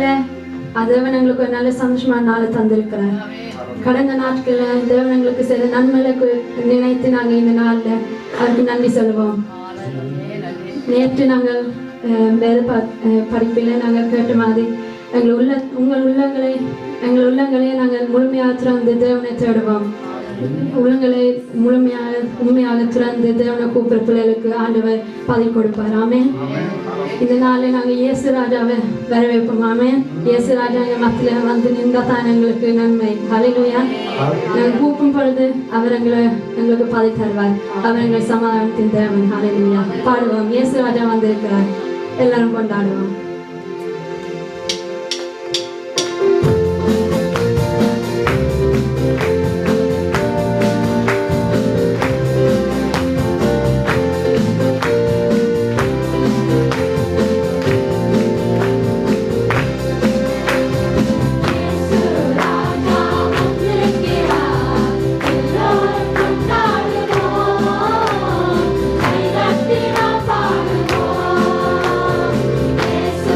நாள தேவன் எங்களுக்கு ஒரு நல்ல சந்தோஷமான நாளை தந்திருக்கிறார். கடந்த நாட்களில் தேவன் எங்களுக்கு சில நன்மைகளுக்கு நினைத்து நாங்கள் இந்த நாளில் அவருக்கு நன்றி சொல்லுவோம். நேற்று நாங்கள் வேறு படிப்பில் நாங்கள் கேட்ட மாதிரி உங்கள் உள்ளங்களை நாங்கள் முழுமையாக திறந்து தேவனை தேடுவோம். உள்ளங்களை உண்மையாக திறந்து தேவனை கூப்பிடுற பிள்ளைகளுக்கு ஆண்டவர் பதில் கொடுப்பார். ஆமென். இந்த நாளில் நாங்கள் இயேசு ராஜாவை வரவேற்போம். ஆமென். இயேசு ராஜா எங்கள் மத்தியில் வந்து நின்றா தான் எங்களுக்கு நன்மை. ஹல்லேலூயா. நாங்கள் கூப்பிடும் பொழுது அவர் எங்களுக்கு பதில் தருவார். அவர் எங்கள் சமாதானத்தின் தேவன். ஹல்லேலூயா. பாடுவோம். இயேசு ராஜா வந்திருக்கிறார். எல்லாரும் கொண்டாடுவோம். Yes.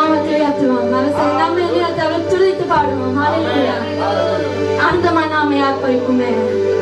நாமத்தை உயர்த்துவோம். அவர் நம்ம எல்லாம் துதித்து பாடுவோம். ஹalleluya. அந்த நாம ஆர்ப்பரிப்போமே. Amen.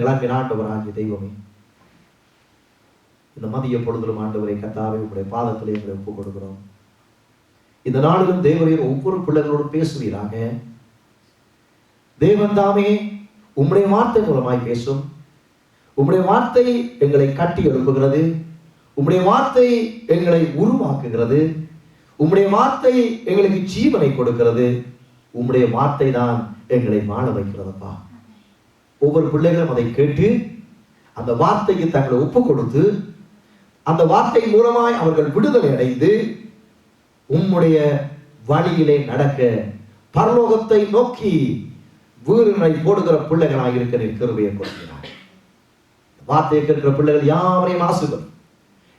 எங்கள் அன்பின் ஆண்டவராகிய தெய்வமே, இந்த மதிய பொழுதிலும் ஆண்டவரை கர்த்தாவே உங்களுடைய பாதத்திலே எங்களை ஒப்புக் கொடுக்கிறோம். இந்த நாளிலும் தேவரீர் ஒவ்வொரு பிள்ளைகளோடு பேசுவீராக. தேவன் தாமே உம்முடைய வார்த்தை மூலமாய் பேசும். உம்முடைய வார்த்தை எங்களை கட்டி எழுப்புகிறது. உம்முடைய வார்த்தை எங்களை உருவாக்குகிறது. உம்முடைய வார்த்தை எங்களுக்கு ஜீவனை கொடுக்கிறது. உம்முடைய வார்த்தை தான் எங்களை வாழ வைக்கிறதப்பா. ஒவ்வொரு பிள்ளைகளும் அதை கேட்டு அந்த வார்த்தைக்கு தங்களை ஒப்பு கொடுத்து அந்த வார்த்தை மூலமாய் அவர்கள் விடுதலை அடைந்து உம்முடைய வழியிலே நடக்க பரலோகத்தை நோக்கி வீரனை போடுகிற பிள்ளைகளாக இருக்கிற கிருபையை கொடுக்கிறார். வார்த்தையை கேட்கிற பிள்ளைகள் யாவரையும் ஆசீர்வதி.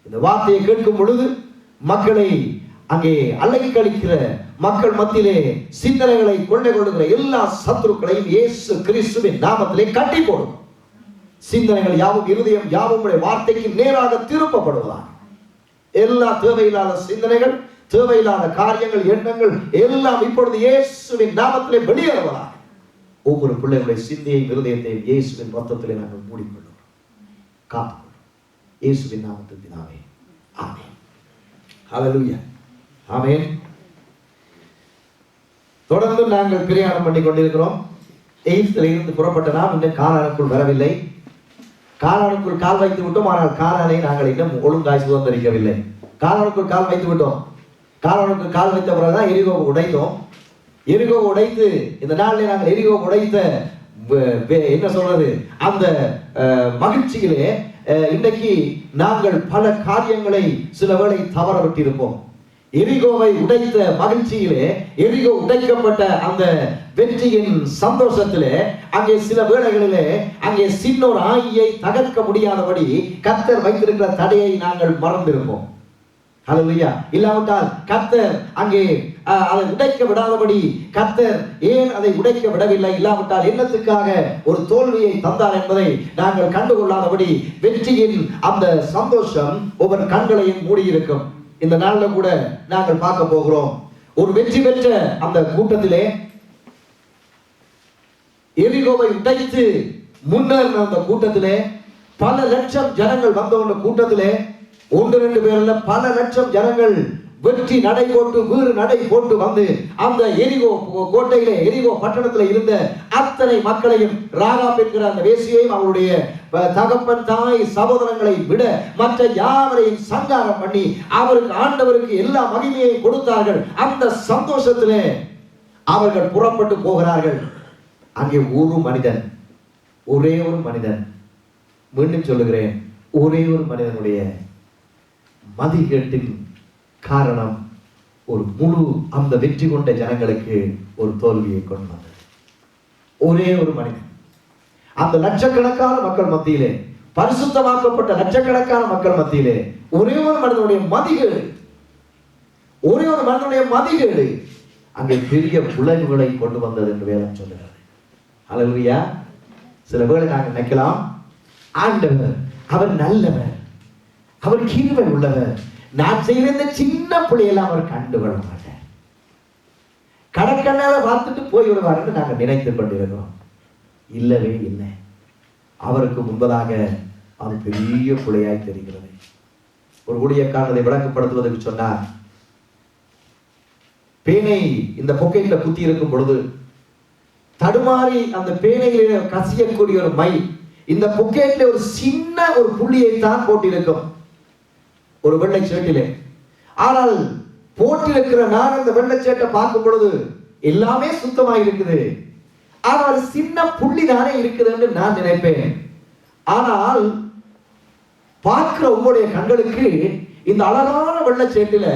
இந்த வார்த்தையை கேட்கும் பொழுது மக்களை அங்கே அலைக்கழிக்கிற மக்கள் மத்தியிலே சிந்தனைகளை கொள்ளை கொள்ளுகிற எல்லா சத்துருக்களையும் இயேசு கிறிஸ்துவின் நாமத்திலே கட்டி போடும். சிந்தனைகள் யாவும் இருதயம் யாவும் வார்த்தைக்கு நேராக திருப்பப்படுவதாக. எல்லா தேவையில்லாத சிந்தனைகள், தேவையில்லாத காரியங்கள், எண்ணங்கள் எல்லாம் இப்பொழுது இயேசுவின் நாமத்திலே வெளியேறுவதாக. ஒவ்வொரு பிள்ளைகளுடைய சிந்தையை இருதயத்தையும் இயேசுவின் ரத்தத்திலே நாங்கள் மூடிக்கொள்ளும், காத்துக்கொள்ளும். இயேசுவின் நாமத்தில் பிதாவே, ஆமென். ஹல்லேலூயா, ஆமென். தொடர்ந்து நாங்கள் பிரயாணம் பண்ணி கொண்டிருக்கிறோம். எகிப்தில் இருந்து புறப்பட்ட நாம் இன்னும் கானானுக்குள் வரவில்லை. கானானுக்குள் கால் வைத்து விட்டோம், ஆனால் கானானை நாங்கள் இன்னும் ஒழுங்காய் சுதந்திரிக்கவில்லை. கானானுக்குள் கால் வைத்து விட்டோம். கானானுக்குள் கால் வைத்த பிறகுதான் எரிகோவை உடைத்தோம். எரிகோவை உடைத்து இந்த நாளிலே நாங்கள் எரிகோவை உடைத்த என்ன சொல்றது அந்த மகிழ்ச்சியிலே இன்றைக்கு நாங்கள் பல காரியங்களை சில வேளை தவற விட்டிருப்போம். எரிகோவை உடைத்த மகிழ்ச்சியிலே, எரிகோ உடைக்கப்பட்ட அந்த வெற்றியின் சந்தோஷத்திலே அங்கே சில வேளைகளிலே அங்கே சின்னோர் ஆயியை தகர்க்க முடியாதபடி கர்த்தர் வைத்திருக்கிற தடையை நாங்கள் மறந்திருப்போம். ஹல்லேலூயா. இல்லாவிட்டால் கர்த்தர் அங்கே அதை உடைக்க விடாதபடி கர்த்தர் ஏன் அதை உடைக்க விடவில்லை, இல்லாவிட்டால் என்னத்துக்காக ஒரு தோல்வியை தந்தார் என்பதை நாங்கள் கண்டுகொள்ளாதபடி வெற்றியின் அந்த சந்தோஷம் ஒவ்வொரு கண்களையும் மூடியிருக்கும். இந்த நாள்ல கூட நாங்கள் பார்க்க போகிறோம். ஒரு வெற்றி பெற்ற அந்த கூட்டத்திலே எரிகோவை உடைத்து முன்னேறின அந்த கூட்டத்திலே பல லட்சம் ஜனங்கள் வந்த கூட்டத்திலே ஒன்று ரெண்டு பேர்ல பல லட்சம் ஜனங்கள் வெற்றி நடை போட்டு வீறு நடை போட்டு வந்து அந்த எரிகோ கோட்டையிலே எரிகோ பட்டணத்தில் இருந்த அத்தனை மக்களையும் ராகாப் என்கிற அந்த வேசியையும் அவருடைய தகப்பன் தாய் சகோதரங்களை விட மற்ற யாவரையும் சங்காரம் பண்ணி அவருக்கு ஆண்டவருக்கு எல்லா மகிமையையும் கொடுத்தார்கள். அந்த சந்தோஷத்திலே அவர்கள் புறப்பட்டு போகிறார்கள். அங்கே ஒரு மனிதன், ஒரே ஒரு மனிதன், மீண்டும் சொல்லுகிறேன், ஒரே ஒரு மனிதனுடைய மதிகேட்டின் காரணம் ஒரு முழு அந்த வெற்றி கொண்ட ஜனங்களுக்கு ஒரு தோல்வியை கொண்டு வந்தது. ஒரே ஒரு மனிதன் அந்த லட்சக்கணக்கான மக்கள் மத்தியிலே, பரிசுத்தமாக்கப்பட்ட லட்சக்கணக்கான மக்கள் மத்தியிலே ஒரே ஒரு மனிதனுடைய மதிகேடு, ஒரே ஒரு மனிதனுடைய மதிகேடு அங்கே பெரிய விளைவுகளை கொண்டு வந்தது என்று வேதம் சொல்லுகிறது. ஹல்லேலூயா. சில வேளை நாங்கள் நினைக்கலாம், ஆண்டவர் அவர் நல்லவர், அவர் கிருபை உள்ளவர், நான் செய்கிற இந்த சின்ன பிள்ளையெல்லாம் அவர் கண்டுகொள்ள மாட்டார், கடற்கண்ணால பார்த்துட்டு போய்விடுவார் என்று நாங்கள் நினைத்துக் கொண்டிருக்கிறோம். இல்லவே இல்லை. அவருக்கு முன்பதாக அது பெரிய பிள்ளையாய் தெரிகிறது. ஒரு ஊழியக்காரரை விளக்கப்படுத்துவதற்கு சொன்னார், பேனை இந்த பொக்கையில குத்தி இருக்கும் பொழுது தடுமாறி அந்த பேனையில கசியக்கூடிய ஒரு மை இந்த பொக்கெட்ல ஒரு சின்ன ஒரு புள்ளியை தான் போட்டிருக்கும் ஒரு வெள்ளை சேட்டிலே. ஆனால் போட்டிருக்கிற நான் அந்த வெள்ளை சேட்டை பார்க்கும் பொழுது எல்லாமே சுத்தமாக இருக்குது, ஆனால் சின்ன புள்ளி தானே இருக்குது என்று நான் நினைப்பேன். ஆனால் பார்க்கிற உங்களுடைய கண்களுக்கு இந்த அழகான வெள்ளை சேட்டில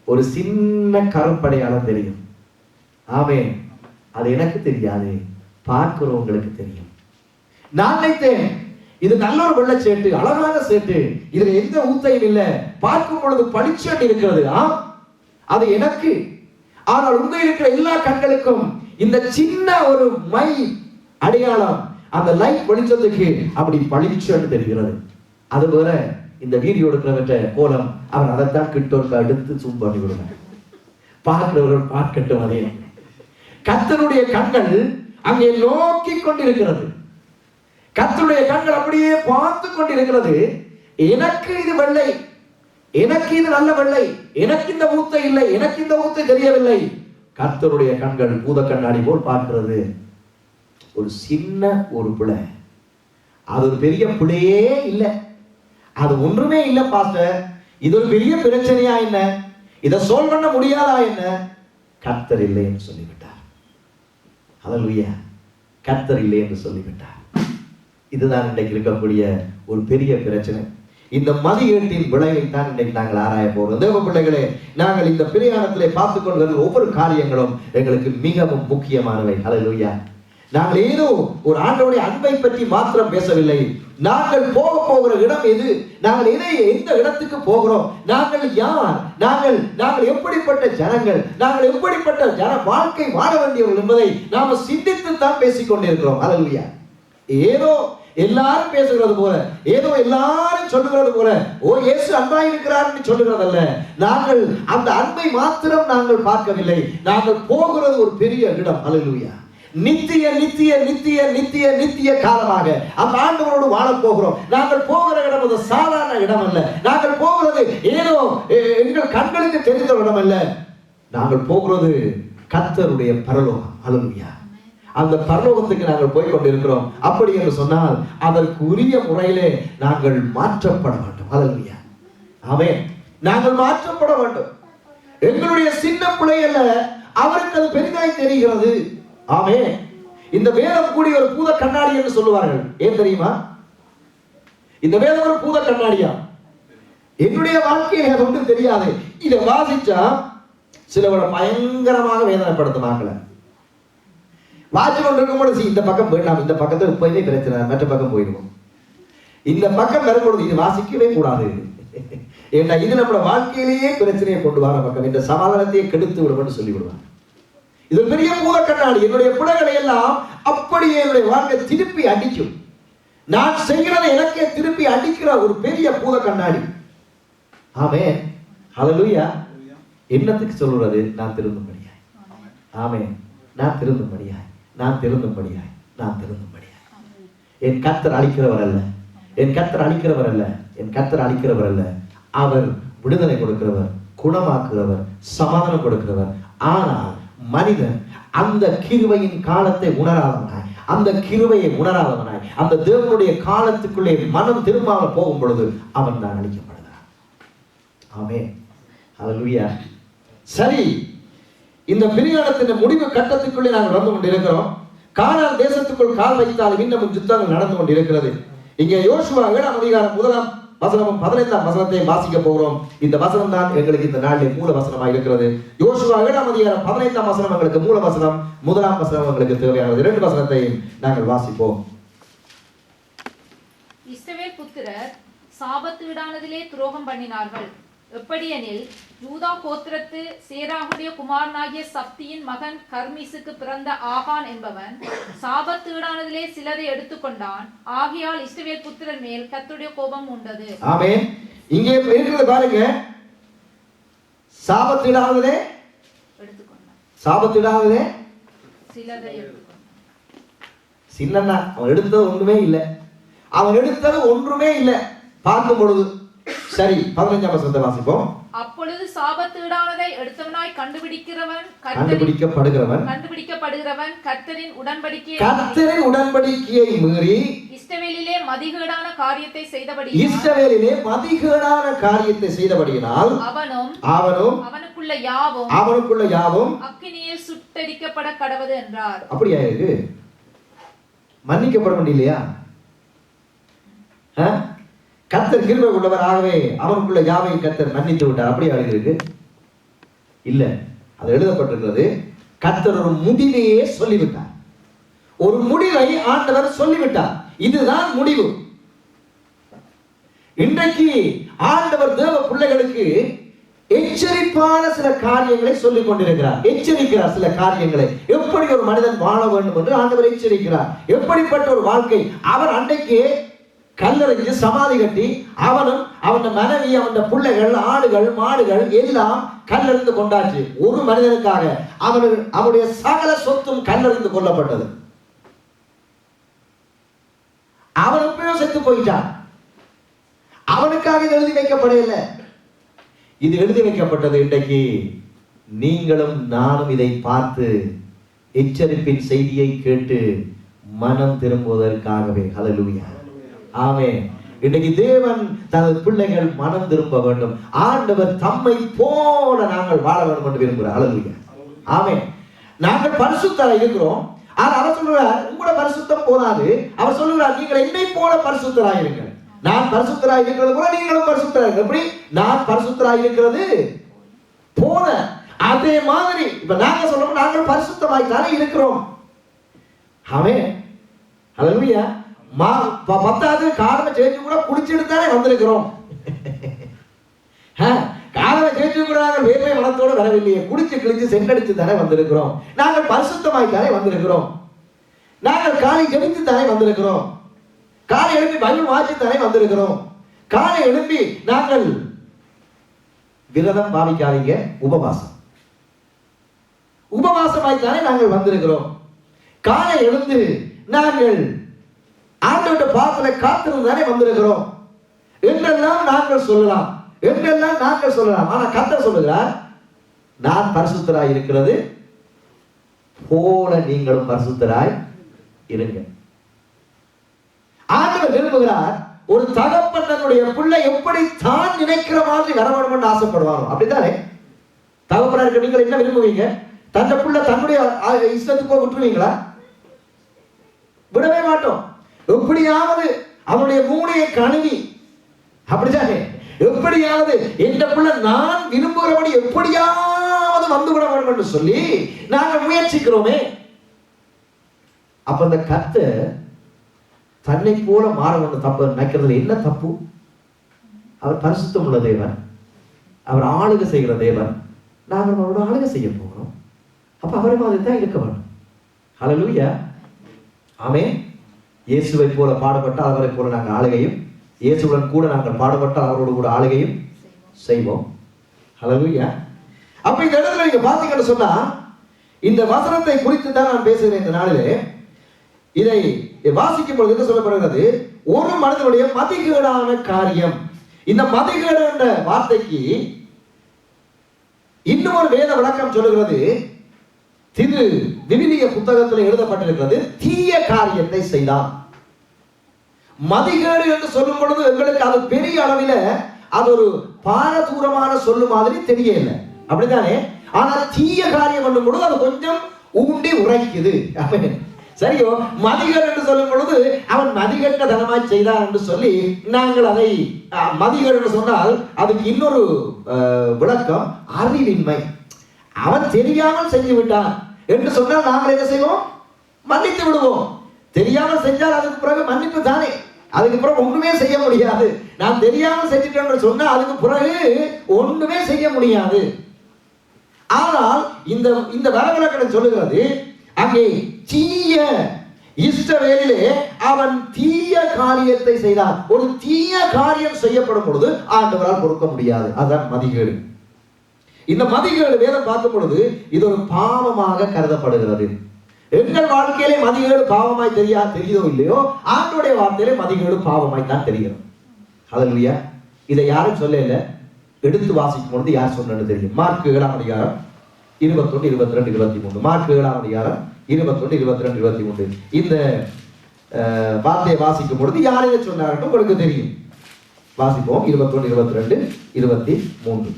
ஒரு சின்ன கருப்படையாளம் தெரியும். ஆமென். அது எனக்கு தெரியாது, பார்க்கிறவங்களுக்கு தெரியும். நான் நினைத்தேன் இது நல்ல ஒரு வெள்ளை சேட்டு, அழகான சேட்டு, இதுல எந்த ஊத்தையும் இல்லை, பார்க்கும் பொழுது பளிச்சேட்டு இருக்கிறது. அது எனக்கு. ஆனால் உங்க இருக்கிற எல்லா கண்களுக்கும் இந்த சின்ன ஒரு மை அடையாளம் அந்த லைட் வெளிச்சத்துக்கு அப்படி பளிச்சேட்டு தெரிகிறது. அது வேற இந்த வீடியோ எடுக்கிறவற்ற கோலம் அவர் அதைத்தான் கிட்டோருக்கு அடுத்து சூம் பண்ணி விடுவார், பார்க்கிறவர்கள் பார்க்கட்டும். அதே கர்த்தருடைய கண்கள் அங்கே நோக்கி கொண்டிருக்கிறது. கர்த்தருடைய கண்கள் அப்படியே பார்த்து கொண்டிருக்கிறது. எனக்கு இது வெள்ளை, எனக்கு இது நல்ல வெள்ளை, எனக்கு இந்த ஊத்தை இல்லை, எனக்கு இந்த ஊத்தை தெரியவில்லை. கர்த்தருடைய கண்கள் பூத கண்ணாடி போல் பார்க்கிறது. ஒரு சின்ன ஒரு பிழை, அது ஒரு பெரிய பிழையே இல்லை, அது ஒன்றுமே இல்லை பாஸ்டர், இது ஒரு பெரிய பிரச்சனையா என்ன, இதை சால்வ் பண்ண முடியாதா என்ன, கர்த்தர் இல்லை என்று சொல்லிவிட்டார். ஹல்லேலூயா, கர்த்தர் இல்லை என்று சொல்லிவிட்டார். இதுதான் இன்றைக்கு இருக்கக்கூடிய ஒரு பெரிய பிரச்சனை. இந்த மதியீட்டின் விளைவை தான் இன்றைக்கு நாங்கள் ஆராய போகிறோம். தேவ பிள்ளைகளே, நாங்கள் இந்த பிரயாணத்திலே பார்த்துக் கொள்கிற ஒவ்வொரு காரியங்களும் எங்களுக்கு மிகவும் முக்கியமானவை. ஹல்லேலூயா. நாங்கள் ஏதோ ஒரு ஆண்டவருடைய அன்பை பற்றி மாத்திரம் பேசவில்லை. நாங்கள் போகிற இடம் எது, நாங்கள் எந்த இடத்துக்கு போகிறோம், நாங்கள் யார், நாங்கள் எப்படிப்பட்ட ஜனங்கள், நாங்கள் எப்படிப்பட்ட வாழ்க்கை வாழ வேண்டியவர்கள் என்பதை நாம சிந்தித்து தான் பேசிக் கொண்டிருக்கிறோம். ஹல்லேலூயா. ஏதோ எல்லாரும் பேசுகிறது போல, ஏதோ எல்லாரும் சொல்லுகிறது போல, ஓ இயேசு அன்பாய் இருக்கிறார் என்று சொல்லுகிறதல்ல. நாங்கள் அந்த அன்பை மாத்திரம் நாங்கள் பார்க்கவில்லை. நாங்கள் போகிறது ஒரு பெரிய இடம். ஹல்லேலூயா. நித்திய நித்திய நித்திய நித்திய நித்திய காலமாக அந்த ஆண்டவரோடு வாழ போகிறோம். நாங்கள் போகிற இடம் ஒரு சாதாரண இடம் அல்ல. நாங்கள் போகிறது ஏதோ எங்கள் கண்களுக்கு தெரிந்த இடம் அல்ல. நாங்கள் போகிறது கர்த்தருடைய பரலோகம். ஹல்லேலூயா. அந்த பரலோகத்துக்கு நாங்கள் போய் கொண்டிருக்கிறோம். அப்படி என்று சொன்னால் அதற்கு உரிய முறையிலே நாங்கள் மாற்றப்பட வேண்டும். ஹல்லேலூயா. ஆமென். நாங்கள் மாற்றப்பட வேண்டும். எங்களுடைய சின்ன பிள்ளை அல்ல, அவருக்கு அது பெரிதாய் தெரிகிறது. ஆமென். இந்த வேதம் கூடிய ஒரு பூத கண்ணாடி என்று சொல்லுவார்கள். ஏன் தெரியுமா? இந்த வேதம் ஒரு பூத கண்ணாடியா? என்னுடைய வாழ்க்கையில் அது ஒன்றும் தெரியாது. இதை வாசிச்சா சிலவரை பயங்கரமாக வேதனைப்படுத்துவாங்கள. வாசி கொண்டிருக்கும் பொழுது இந்த பக்கம் வேண்டாம், இந்த பக்கத்தை போய் பிரச்சனை, மற்ற பக்கம் போயிடுவோம். இந்த பக்கம் வரும்பொழுது இது வாசிக்கவே கூடாது, ஏன்னா இது நம்மளோட வாழ்க்கையிலேயே பிரச்சனையை கொண்டு வர பக்கம், இந்த சமாதானத்தையே கெடுத்து விடுவோம்னு சொல்லி விடுவாங்க. இது பெரிய பூத கண்ணாடி. என்னுடைய பிள்ளைகளை எல்லாம் அப்படியே என்னுடைய வாழ்க்கை திருப்பி அடிக்கும். நான் செய்கிறதை எனக்கே திருப்பி அடிக்கிற ஒரு பெரிய பூத கண்ணாடி. ஆமென். ஹல்லேலூயா. என்னத்துக்கு சொல்றது? நான் திருந்தும்படியாய். ஆமென். நான் திருந்தும்படியாய், நான் திருந்தும்படியாய், நான் திருந்தும்படியாய். என் கர்த்தர் அழிக்கிறவர் அல்ல, என் கர்த்தர் அழிக்கிறவர் அல்ல, என் கர்த்தர் அழிக்கிறவர் அல்ல. அவர் விடுதலை கொடுக்கிறவர், குணமாக்குகிறவர், சமாதானம் கொடுக்கிறவர். ஆனால் மனிதன் அந்த கிருபையின் காலத்தை உணராதவனாய், அந்த கிருபையை உணராதவனாய், அந்த தேவனுடைய காலத்துக்குள்ளே மனம் திரும்பாமல் போகும் பொழுது அவன் தான் அழிக்கப்படுகிறான். ஆமென். ஹல்லேலூயா. சரி, இந்த பிரயாணத்தின் முடிவு கட்டத்துக்குள்ளே நாங்கள் வந்து கொண்டிருக்கிறோம். கானான் தேசத்துக்குள் கால் வைத்தால் இன்னமும் யுத்தங்கள் நடந்து கொண்டிருக்கிறது. இங்கே யோசுவா 7ஆம் அதிகாரம் 1ஆம் வசனமும் 15ஆம் வசனத்தையும் வாசிக்க போகிறோம். இந்த வசனம் தான் எங்களுக்கு இந்த நாளில் மூல வசனமாக இருக்கிறது. யோசுவா 7ஆம் அதிகாரம் 15ஆம் வசனம் எங்களுக்கு மூல வசனம், 1ஆம் வசனம் எங்களுக்கு தேவையானது. 2 வசனத்தையும் நாங்கள் வாசிப்போம். இஸ்ரவேல் புத்திரர் சாபத்து வீடானதிலே துரோகம் பண்ணினார்கள். எப்படியெனில், யூதா கோத்திரத்து சேராகுடைய குமாரனாகிய சப்தியின் மகன் கர்மீசுக்கு பிறந்த ஆகான் என்பவன் சாபத்து வீடானதிலே சிலரை எடுத்துக்கொண்டான். ஆகையால் இஸ்ரவேல் புத்திரர் மேல் கர்த்தருடைய கோபம் உண்டது. ஆமென். இங்கே இருக்கிறது பாருங்க, சாபத்து வீடானதிலே எடுத்துக்கொண்டான், சாபத்து வீடானதிலே சிலரை எடுத்துக்கொண்டான். சின்னன்னா அவன் எடுத்தது ஒன்றுமே இல்லை, அவன் எடுத்தது ஒன்றுமே இல்லை பார்க்கும் பொழுது. சரி, 15ஆம் வசனத்தை வாசிப்போம். அப்பொழுது சாபத்து வீடானதை எடுத்தவனாய் கண்டுபிடிக்கப்படுகிறவன் கர்த்தரின் உடன்படிக்கையை மீறி இஸ்ரவேலிலே மதிகேடான காரியத்தை செய்தபடியினால் அவனும் அவனுக்குள்ள யாவும் அக்கினியில் சுட்டெரிக்கப்பட கடவது என்றார். அப்படியா இருக்கு? மன்னிக்கப்பட வேண்டிய கர்த்தர் கிருபை உள்ளவர், ஆகவே அவனுக்குள்ள யாவை கர்த்தர் மன்னித்து விட்டார். அப்படியே எழுதியிருக்கு இல்ல, அது எழுதப்பட்டிருக்கிறது. கர்த்தர் ஒரு முடிவையே சொல்லிவிட்டார். ஒரு முடிவை ஆண்டவர் சொல்லிவிட்டார். இதுதான் முடிவு. இன்றைக்கு ஆண்டவர் தேவ பிள்ளைகளுக்கு எச்சரிப்பான சில காரியங்களை சொல்லிக் கொண்டிருக்கிறார். எச்சரிக்கிறார் சில காரியங்களை. எப்படி ஒரு மனிதன் வாழ வேண்டும் என்று ஆண்டவர் எச்சரிக்கிறார். எப்படிப்பட்ட ஒரு வாழ்க்கை. அவர் அன்றைக்கு கல்லறைக்கு சமாதி கட்டி அவனும் அவன் மனைவி, அவன் பிள்ளைகள், ஆடுகள், மாடுகள் எல்லாம் கல்லறிந்து கொண்டாச்சு. ஒரு மனிதனுக்காக அவனுடைய சகல சொத்தும் கல்லறிந்து கொள்ளப்பட்டது. அவன் எப்பயோ செத்து போயிட்டான். அவனுக்காக இது எழுதி வைக்கப்படவில்லை. இது எழுதி வைக்கப்பட்டது இன்றைக்கு நீங்களும் நானும் இதை பார்த்து எச்சரிப்பின் செய்தியை கேட்டு மனம் திரும்புவதற்காகவே. ஹல்லேலூயா, ஆமென். இன்றைக்கு தேவன் தனது பிள்ளைகள் மனம் திரும்ப வேண்டும். ஆண்டவர் தம்மை போல நாங்கள் வாழ வேண்டும் என்று விரும்புகிறார். ஹல்லேலூயா, ஆமென். நாங்கள் பரிசுத்தராய் இருக்கிறோம். ஆனால் அவர் சொல்லுகிறார் உங்களோட பரிசுத்தம் போதாது. அவர் சொல்லுகிறார் நீங்கள் என்னை போல பரிசுத்தராய் இருங்கள். நான் பரிசுத்தராய் இருக்கிறது போல நீங்களும் பரிசுத்தராய். எப்படி? நான் பரிசுத்தராய் இருக்கிறது போல அதே மாதிரி இப்ப நாங்க சொல்றோம் நாங்கள் பரிசுத்தமாய் தானே இருக்கிறோம். ஆமென், ஹல்லேலூயா. பத்தாவது காரண சேர்த்து கூட குடிச்சிட்டு தானே வந்திருக்கிறோம். காரண சேர்த்து கூட நாங்கள் வேர்வை மனத்தோடு வரவில்லையே, குடிச்சு கிழிச்சு சென்றடிச்சு தானே வந்திருக்கிறோம். நாங்கள் பரிசுத்தமாய் தானே வந்திருக்கிறோம். நாங்கள் காலை ஜெபித்து தானே வந்திருக்கிறோம். காலை எழுப்பி பைபிள் வாசி தானே வந்திருக்கிறோம். காலை எழுப்பி நாங்கள் விரதம் பாவிக்காதீங்க, உபவாசமாய் தானே நாங்கள் வந்திருக்கிறோம். காலை எழுந்து நாங்கள் ஆண்டவருடைய பாதத்திலே காத்திருந்து தானே வந்திருக்கிறோம் என்றெல்லாம் நாங்கள் சொல்லலாம், ஆனா கர்த்தர் சொல்லுகிறார் நான் பரிசுத்தராய் இருக்கிறது போல நீங்களும் பரிசுத்தராய் இருங்க. ஆண்டவர் விரும்புகிறார் ஒரு தகப்பன் தன்னுடைய பிள்ளை எப்படி தான் நினைக்கிற மாதிரி வர வேண்டும் என்று ஆசைப்படுவாரோ அப்படித்தானே. தகப்பனா இருக்க நீங்கள் என்ன விரும்புவீங்க? தன்னுடைய பிள்ளை தன்னுடைய இஷ்டத்துக்கு விட்டுருவீங்களா? விடவே மாட்டோம். எப்படியாவது அவனுடைய மூளையை கழுவி, அப்படித்தானே, எப்படியாவது இந்த பிள்ளை நான் விரும்புகிறபடி எப்படியாவது வந்துவிட வேண்டும் என்று சொல்லி நாங்கள் முயற்சிக்கிறோமே. அப்ப அந்த கர்த்தர் தன்னை போல மாற வேண்டும் தப்பு நினைக்கிறதுல என்ன தப்பு? அவர் பரிசுத்தம் உள்ள தேவன், அவர் ஆளுகை செய்கிற தேவன். நாங்கள் அவரோட ஆளுகை செய்ய போகிறோம். அப்ப அவரை மாதிரி தான் இருக்க வேண்டும். ஹல்லேலூயா, ஆமென். இயேசுவை போல பாடுபட்டால் அவரை போல நாங்கள் ஆளுகையும், இயேசுடன் கூட நாங்கள் பாடுபட்டால் அவரோடு கூட ஆளுகையும் செய்வோம். ஹல்லேலூயா. அப்ப இந்த இடத்துல நீங்க பாத்தீங்கன்னு சொன்னா இந்த வசனத்தை குறித்து தான் நான் பேசுகிறேன் இந்த நாளிலே. இதை வாசிக்கும் பொழுது என்ன சொல்லப்படுகிறது? ஒரு மனிதனுடைய மதிகேடான காரியம். இந்த மதிகேடு என்ற வார்த்தைக்கு இன்னும் ஒரு வேத விளக்கம் சொல்லுகிறது. திரு விவிலிய புத்தகத்தில் எழுதப்பட்டிருக்கிறது தீய காரியத்தை செய்தான். மதிகேடு என்று சொல்லும் பொழுது எங்களுக்கு அது பெரிய அளவில் அது ஒரு பாரதூரமான சொல்லு மாதிரி தெரியல, அப்படித்தானே. ஆனால் தீய காரியம் என்னும் பொழுது அது கொஞ்சம் ஊண்டி உரைக்குது. சரியோ? மதிகேடு என்று சொல்லும் பொழுது அவன் மதிகெட்ட தனமாய் செய்தான் என்று சொல்லி நாங்கள் அதை மதிகேடு என்று சொன்னால் அதுக்கு இன்னொரு விளக்கம் அறிவின்மை. அவன் தெரியாமல் செஞ்சு விட்டான் என்று சொன்னால் நாங்கள் என்ன செய்வோம்? மன்னித்து விடுவோம். தெரியாமல் செஞ்சால் அதுக்கு பிறகு மன்னிப்பு தானே, அதுக்கு பிறகு ஒண்ணுமே செய்ய முடியாது. நான் தெரியாமல் செஞ்சுட்டேன் என்று சொன்னால் அதுக்கு பிறகு ஒண்ணுமே செய்ய முடியாது. ஆனால் இந்த வரவிலக்கணம் சொல்லுகிறது அங்கே தீய இஸ்ரவேலிலே அவன் தீய காரியத்தை செய்தான். ஒரு தீய காரியம் செய்யப்படும் பொழுது ஆண்டவரால் பொறுக்க முடியாது. அதான் மதிகேடு. இந்த மதிகேடு வேதம் பார்க்கும் பொழுது இது ஒரு பாவமாக கருதப்படுகிறது. எங்கள் வாழ்க்கையிலே மதிகேடு பாவமாய் தெரியுதோ இல்லையோ, ஆண்டவருடைய வார்த்தையிலே மதிகேடு பாவமாய் தான் தெரியும். ஹல்லேலூயா. இதை யாரும் சொல்லல, எடுத்து வாசிக்கும் பொழுது யார் சொன்னது தெரியும். மார்க் 7ஆம் அதிகாரம் 21, 22, 23. மார்க் 7ஆம் அதிகாரம் 21, 22, 23. இந்த வார்த்தையை வாசிக்கும் பொழுது யார் இதை சொன்னார்கள் உங்களுக்கு தெரியும். வாசிப்போம். 21, 22, 23.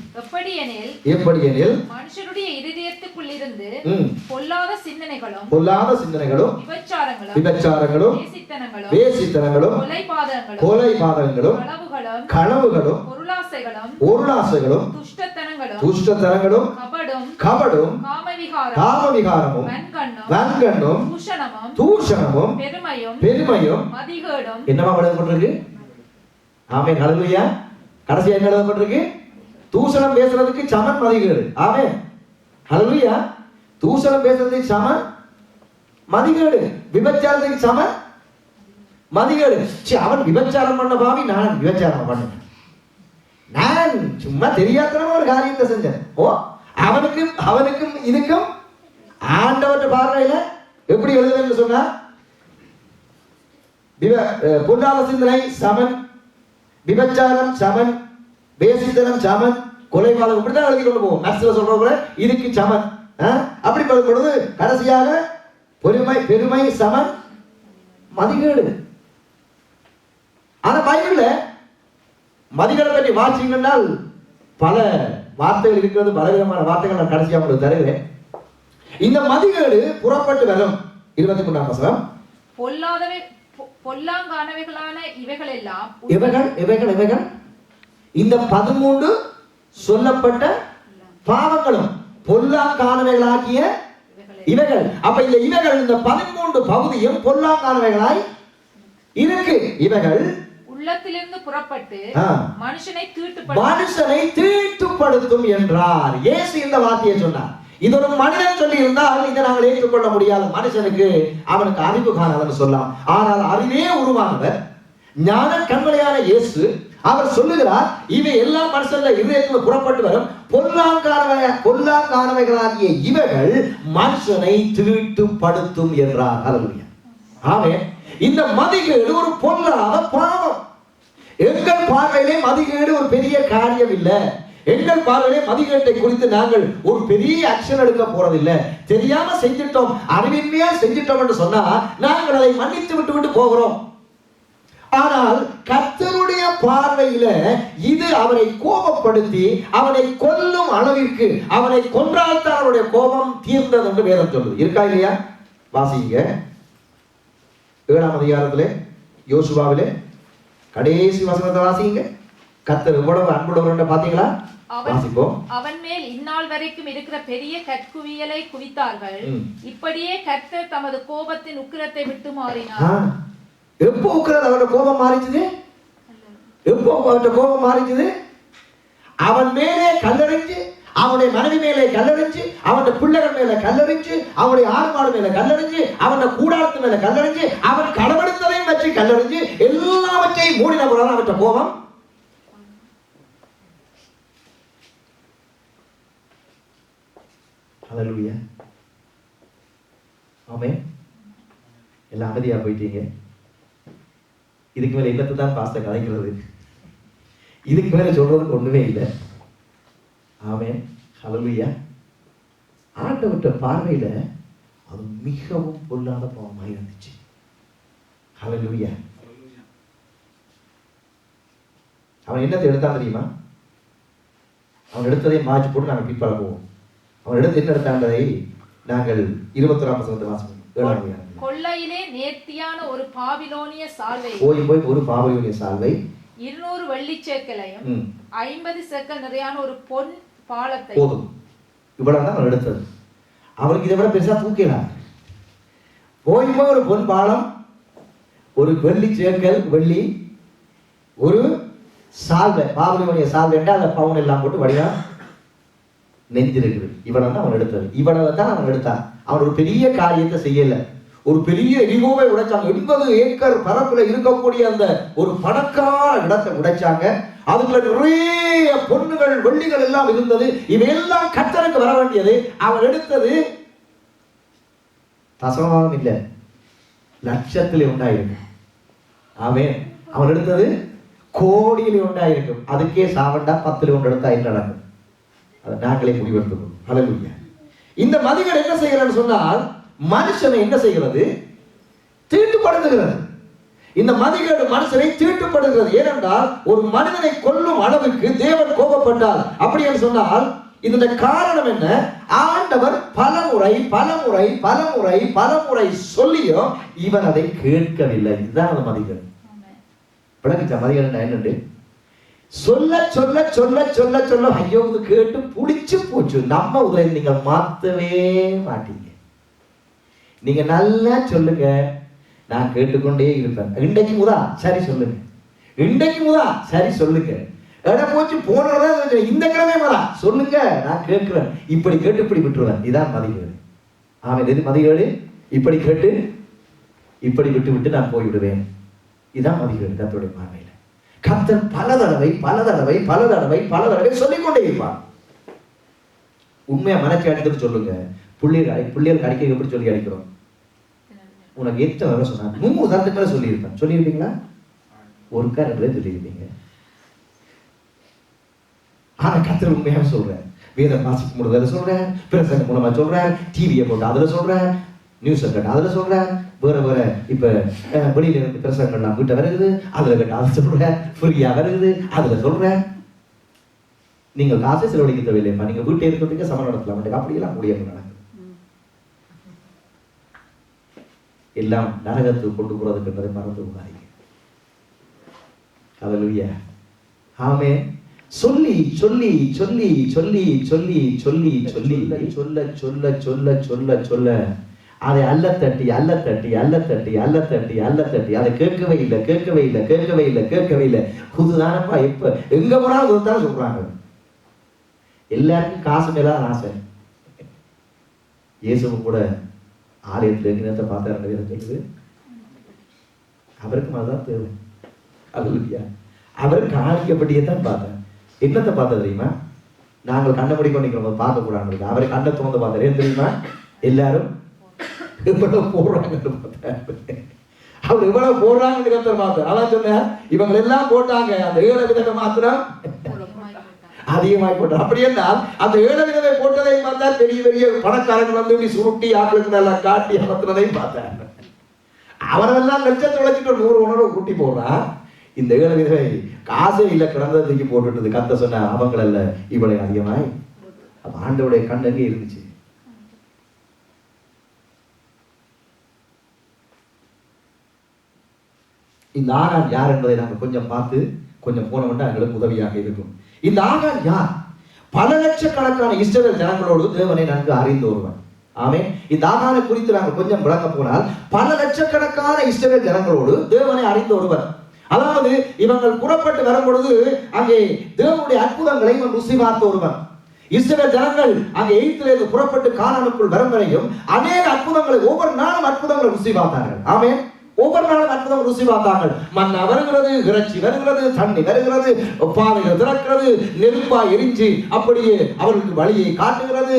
எப்படியெனில் மனுஷருடைய இதயத்துக்குள்ளிருந்து பொல்லாத சிந்தனைகளும் விபச்சாரங்களும் வேசித்தனங்களும் கொலைபாதகங்களும் களவுகளும் பொருளாசைகளும் துஷ்டத்தனங்களும் கபடும் காமவிகாரமும் வன்கண்ணும் தூஷணமும் பெருமையும் என்னவா எழுதப்பட்டிருக்கு? ஆமென், ஹல்லேலூயா. கடைசியா என்ன எழுதப்பட்டிருக்கு? தூஷணம் பேசுறதுக்கு சமன் மதிகேடு. ஆமென், ஹல்லேலூயா. தூஷணம் பேசுறதுக்கு சமன் மதிகேடு, விபச்சாரத்துக்கு சமன் மதிகேடு. அவன் விபச்சாரம் பண்ண பாவி, நான் விபச்சாரம் பண்ணேன், நான் சும்மா தெரியாதனமா ஒரு காரியத்தை செஞ்சேன். ஓ, அவனுக்கும் இதுக்கும் ஆண்டவற்ற பார்வையில எப்படி எழுதுவேன்னு சொன்னா பொல்லாத சிந்தனை சமன், விபச்சாரம் சமன், வேசித்தனம் சமன், கொலைபாதகம், இப்படிதான் எழுதி கொண்டு போவோம். நர்ஸ்ல சொல்றவங்க இதுக்கு சமன். அப்படி பார்க்கும் பொழுது கடைசியாக பெருமை சமன், மதிகேடு. ஆனா பைபிள்ல மதிகேடை பற்றி வாசிங்கன்னா பல வார்த்தைகள் இருக்கிறது, பலவிதமான வார்த்தைகள் நான் கடைசியாக உங்களுக்கு தருகிறேன். இந்த மதிகேடு புறப்பட்டு வரும். 23ஆம் வசனம், பொல்லாங்கானவைகளான இவைகள் எல்லாம் இவைகள் இந்த 13 சொல்லப்பட்ட பாவங்களும் பொல்லாங்கானவைகளாகிய இவைகள். அப்ப இந்த இவைகள், இந்த 13 பகுதியும் பொல்லாங்கானவைகளாய் இருக்கு. இவைகள் உள்ளத்திலிருந்து புறப்பட்டு மனுஷனை தீட்டுப்படுத்தும் என்றார். இயேசு இந்த வார்த்தையை சொன்னார். இது ஒரு மனிதன் சொல்லி இருந்தால் இதை நாங்கள் ஏற்றுக்கொள்ள முடியாது. மனுஷனுக்கு அவனுக்கு அறிவு காணாதுன்னு சொல்லலாம். ஆனால் அறிவே உருவானவர் ஞான கண்மலையான இயேசு அவர் சொல்லுகிறார், இவை எல்லாம் மனுஷன்ல இதயத்தில் புறப்பட்டு வரும் பொல்லாங்கானவைகளாகிய இவைகள் மனுஷனை தீட்டுப்படுத்தும் என்றார். ஹல்லேலூயா. ஆமென். இந்த மதிகேடு ஒரு பொல்லாத பாவம். எங்கள் பார்வையிலே மதிகேடு ஒரு பெரிய காரியம் இல்லை. எங்கள் பார்வையிலே மதிகேட்டை குறித்து நாங்கள் ஒரு பெரிய ஆக்ஷன் எடுக்க போறதில்லை. தெரியாம செஞ்சிட்டோம், அறிவின்மையா செஞ்சிட்டோம் என்று சொன்னா நாங்கள் அதை மன்னித்து விட்டு போகிறோம். ஆனால் கர்த்தருடைய பார்வையில இது அவரை கோபப்படுத்தி அவனை கொல்லும் அளவிற்கு, அவனை கொன்றால்தான் அவருடைய கோபம் தீர்ந்தது என்று வேதம் சொல்லுது. இருக்கா இல்லையா? வாசிங்க 7ஆம் அதிகாரத்திலே யோசுவாவிலே கடைசி வசனத்தை வாசிங்க. கர்த்தர் எவ்வளவு அன்புள்ளவர் பாத்தீங்களா? அவன் மேல் இந்நாள் வரைக்கும் இருக்கிற பெரிய கற்குவியலை குவித்தார்கள். இப்படியே கர்த்தர் தமது கோபத்தின் உக்கிரத்தை விட்டு மாறினார். எப்போ உக்கிரம் அவருடைய கோபம் மாறிச்சது? எப்போ அவருடைய கோபம் மாறிச்சது? அவன் மேலே கல்லறிஞ்சு, அவனுடைய மனைவி மேலே கல்லறிஞ்சு, அவனுடைய பிள்ளைகள் மேல கல்லறிஞ்சு, அவனுடைய ஆறுமாடு மேல கல்லறிஞ்சு, அவனுடைய கூடாரத்து மேல கல்லறிஞ்சு, அவன் கடவெடுத்ததையும் வச்சு கல்லறிஞ்சு, எல்லாவற்றையும் மூடின போறான் அவற்றை கோபம். ஹல்லேலூயா. ஆமென். எல்லாம் அமைதியா போயிட்டீங்க. இதுக்கு மேல என்னத்தை தான் பாஸ்டர் கலைக்கிறது? இதுக்கு மேல சொல்றதுக்கு ஒண்ணுமே இல்லை. ஆமென். ஹல்லேலூயா. ஆண்டவருடைய பார்வையில அது மிகவும் பொல்லாத பாவமாக இருந்துச்சு. ஹல்லேலூயா. அவன் என்னத்தை எடுத்தான் தெரியுமா? அவன் எடுத்ததை மாற்றி போட்டு நாங்கள் பிற்பாட போவோம். அவன் எடுத்து என்ன எடுத்தாண்டதை நாங்கள் 21ஆம் வசனத்தை வாசிப்போம். 7ஆம் அதிகாரம். கொள்ளையிலே நேர்த்தியான ஒரு பாபிலோனிய சால்வை, போய் ஒரு பாபிலோனிய சால்வை 200 வெள்ளிச் சேக்கலையும் 50 சேக்கல் நிறையான ஒரு பொன் பாலத்தை. போதும். இவ்வளவுதான் அவன் எடுத்தது. அவனுக்கு இதை விட பெருசா தூக்கலாம். போய் ஒரு பொன் பாலம், ஒரு வெள்ளி சேக்கல் வெள்ளி, ஒரு சால்வை, பாபிலோனிய சால்வை என்றால் அந்த பவுன் எல்லாம் போட்டு வடிவா நெஞ்சிருக்குது. இவ்வளவு தான் அவன் எடுத்தது. இவ்வளவு தான் அவன் எடுத்தான். அவன் ஒரு பெரிய காரியத்தை செய்யல. ஒரு பெரிய எரிகோவை உடைச்சாங்க. 80 ஏக்கர் பரப்புல இருக்கக்கூடிய அந்த ஒரு பணக்கார இடத்தை உடைச்சாங்க. அதுக்குள்ள நிறைய பொண்ணுகள் வெள்ளிகள் எல்லாம் இருந்தது. இவையெல்லாம் கர்த்தருக்கு வர வேண்டியது. அவன் எடுத்தது தசமம் இல்லை, லட்சத்திலே உண்டாயிருக்கு. ஆமென். அவன் எடுத்தது கோடியிலே உண்டாயிருக்கும். அதுக்கே சாவண்டா 10ல் ஒன்று எடுத்தா என்ன நடக்கும்? அதை நாங்களே முடிவெடுத்துக்கணும். ஹல்லேலூயா. இந்த மதிகள் என்ன செய்கிறன்னு சொன்னால் மனுஷனை என்ன செய்கிறது? தீட்டுப்படுத்துகிறது. இந்த மதிகேடு மனுஷனை தீட்டுப்படுகிறது. ஏனென்றால் ஒரு மனிதனை கொல்லும் அளவுக்கு தேவன் கோபப்பட்டார். அப்படி என்று சொன்னால் இதனுடைய காரணம் என்ன? ஆண்டவர் பலமுறை சொல்லியும் இவன் அதை கேட்கவில்லை. இதுதான் அந்த மதிகேடு. விளக்குச்சா மதிகேடு என்னண்டு? சொல்ல சொல்ல சொல்ல சொல்ல சொல்ல ஐயோ இது கேட்டு புடிச்சு போச்சு. நம்ம உதவி நீங்கள் மாத்தவே மாட்டீங்க. நீங்க நல்லா சொல்லுங்க, நான் கேட்டுக்கொண்டே இருப்பேன். இன்றைக்கு முதா சரி சொல்லுங்க, இன்றைக்கு முதா சரி சொல்லுங்க, இடம் போச்சு போனதா இந்த கிழமை முதா சொல்லுங்க, நான் கேட்கிறேன். இப்படி கேட்டு இப்படி விட்டுருவேன். இதான் மதிகேடு. ஆமாம், எது மதிகேடு? இப்படி கேட்டு இப்படி விட்டு நான் போய்விடுவேன். இதான் மதிகேடு கர்த்தருடைய பார்வையில். கர்த்தர் பல தடவை சொல்லிக்கொண்டே இருப்பார். உண்மையா மனச்சி அடிக்கிறது சொல்லுங்க. பிள்ளைகள் அடிக்க எப்படி சொல்லி அடிக்கிறோம்? உனக்கு எத்தனை வரை சொன்னாங்க? 100 தரத்துக்கு மேல சொல்லியிருப்பேன். சொல்லியிருப்பீங்களா? ஒரு ரெண்டு சொல்லியிருப்பீங்க. ஆனா கர்த்தர் உண்மையாக சொல்றேன். வேதம் வாசிக்கும் பொழுது அதில் சொல்றேன், பிரசங்கம் மூலமா சொல்றேன், டிவியை போட்டு அதில் சொல்றேன், நியூஸ் கட்ட அதில் சொல்றேன், வேற இப்ப வெளியில இருந்து பிரசங்கம்லாம் வீட்டை வருது, அதுல கட்ட அதை சொல்றேன், ஃப்ரீயா வருது அதுல சொல்றேன். நீங்கள் காசை செலவழிக்க தேவையில்லைப்பா, நீங்க வீட்டை இருக்கிறதுக்கு சம நடத்தலாம். அப்படியெல்லாம் முடியாது. நடக்குது எல்லாம் நரகத்துக்கு கொண்டு போறதுக்கு என்பதை மறந்து விடாதீங்க. ஹல்லேலூயா. ஆமென். சொல்லி சொல்லி சொல்லி சொல்லி சொல்லி சொல்லி சொல்லி சொல்ல சொல்ல சொல்ல சொல்ல சொல்ல அதை அல்ல தட்டி அல்ல தட்டி அல்ல தட்டி அல்ல தட்டி அல்ல தட்டி அதை கேட்கவே இல்லை கேட்கவே இல்லை கேட்கவே இல்லை கேட்கவே இல்லை. புதுதானப்பா, எப்ப எங்க போனாலும் புதுதான சொல்றாங்க. எல்லாருக்கும் காசு மேல ஆசை. இயேசுவும் கூட ஆலயத்தில் எங்கினத்தை பார்த்தாரு. அவருக்கு அதுதான் தேவை. அல்லேலூயா. அவர் காணிக்கப்பட்டியே தான் பார்த்தார். என்னத்தை பார்த்தா தெரியுமா? நாங்கள் கண்ணை மூடி கொண்டிருக்கிறோம் பார்க்க கூடாது. அவரை கண்ணை திறந்து பார்த்தாரு. ஏன் தெரியுமா? எல்லாரும் எவ்வளவு போடுறாங்கன்னு பார்த்தாரு. அவர் எவ்வளவு போடுறாங்கன்னு கத்தர் பார்த்தார். அதான் சொன்னார், இவங்க எல்லாம் போட்டாங்க, அந்த 7 விதவை மாத்திரம் அதிகமாய் போட்டார். அப்படி என்றால் அந்த 7 விதவை போட்டதை பார்த்தா பெரிய பெரிய பணக்காரர்கள் வந்து இப்படி சுருட்டி ஆக்களுக்கு நல்லா காட்டி அமர்த்தினதையும் பார்த்தார். அவரெல்லாம் லட்சத்தை உழைச்சிட்டு 100 உணர்வு கூட்டி போடுறான். இந்த 7 விதவை காசே இல்லை, கிடந்ததுக்கு போட்டுட்டு கத்த சொன்ன அவங்கள இவளை அதிகமாய். அப்ப ஆண்டவருடைய கண் எங்கே இருந்துச்சு? இந்த ஆகான் யார் என்பதை நாங்கள் கொஞ்சம் பார்த்து கொஞ்சம் போனோம்னா எங்களுக்கு உதவியாக இருக்கும். இந்த ஆகான் யார்? பல லட்சக்கணக்கான இஸ்ரவேல் ஜனங்களோடு தேவனை நன்கு அறிந்த ஒருவன். ஆமென். இந்த ஆகானை குறித்து நாங்கள் கொஞ்சம் விளங்க போனால், பல லட்சக்கணக்கான இஸ்ரவேல் ஜனங்களோடு தேவனை அறிந்த ஒருவன். அதாவது இவங்கள் புறப்பட்டு வரும் பொழுது அங்கே தேவனுடைய அற்புதங்களை இவன் ருசி பார்த்த ஒருவன். இஸ்ரவேல் ஜனங்கள் அங்கே எகிப்திலிருந்து புறப்பட்டு கானானுக்குள் வரும் வரையும் அநேக அற்புதங்களை, ஒவ்வொரு நாளும் அற்புதங்களை ருசி பார்த்தார்கள். ஆமென். ஒவ்வொரு நாளும் அற்புதம் ருசி பார்த்தார்கள். மண்ணா வருகிறது, இறைச்சி வருகிறது, தண்ணி வருகிறது, பாதைகள் திறக்கிறது, நெருப்பா எரிஞ்சு அப்படியே அவர்களுக்கு வழியை காட்டுகிறது.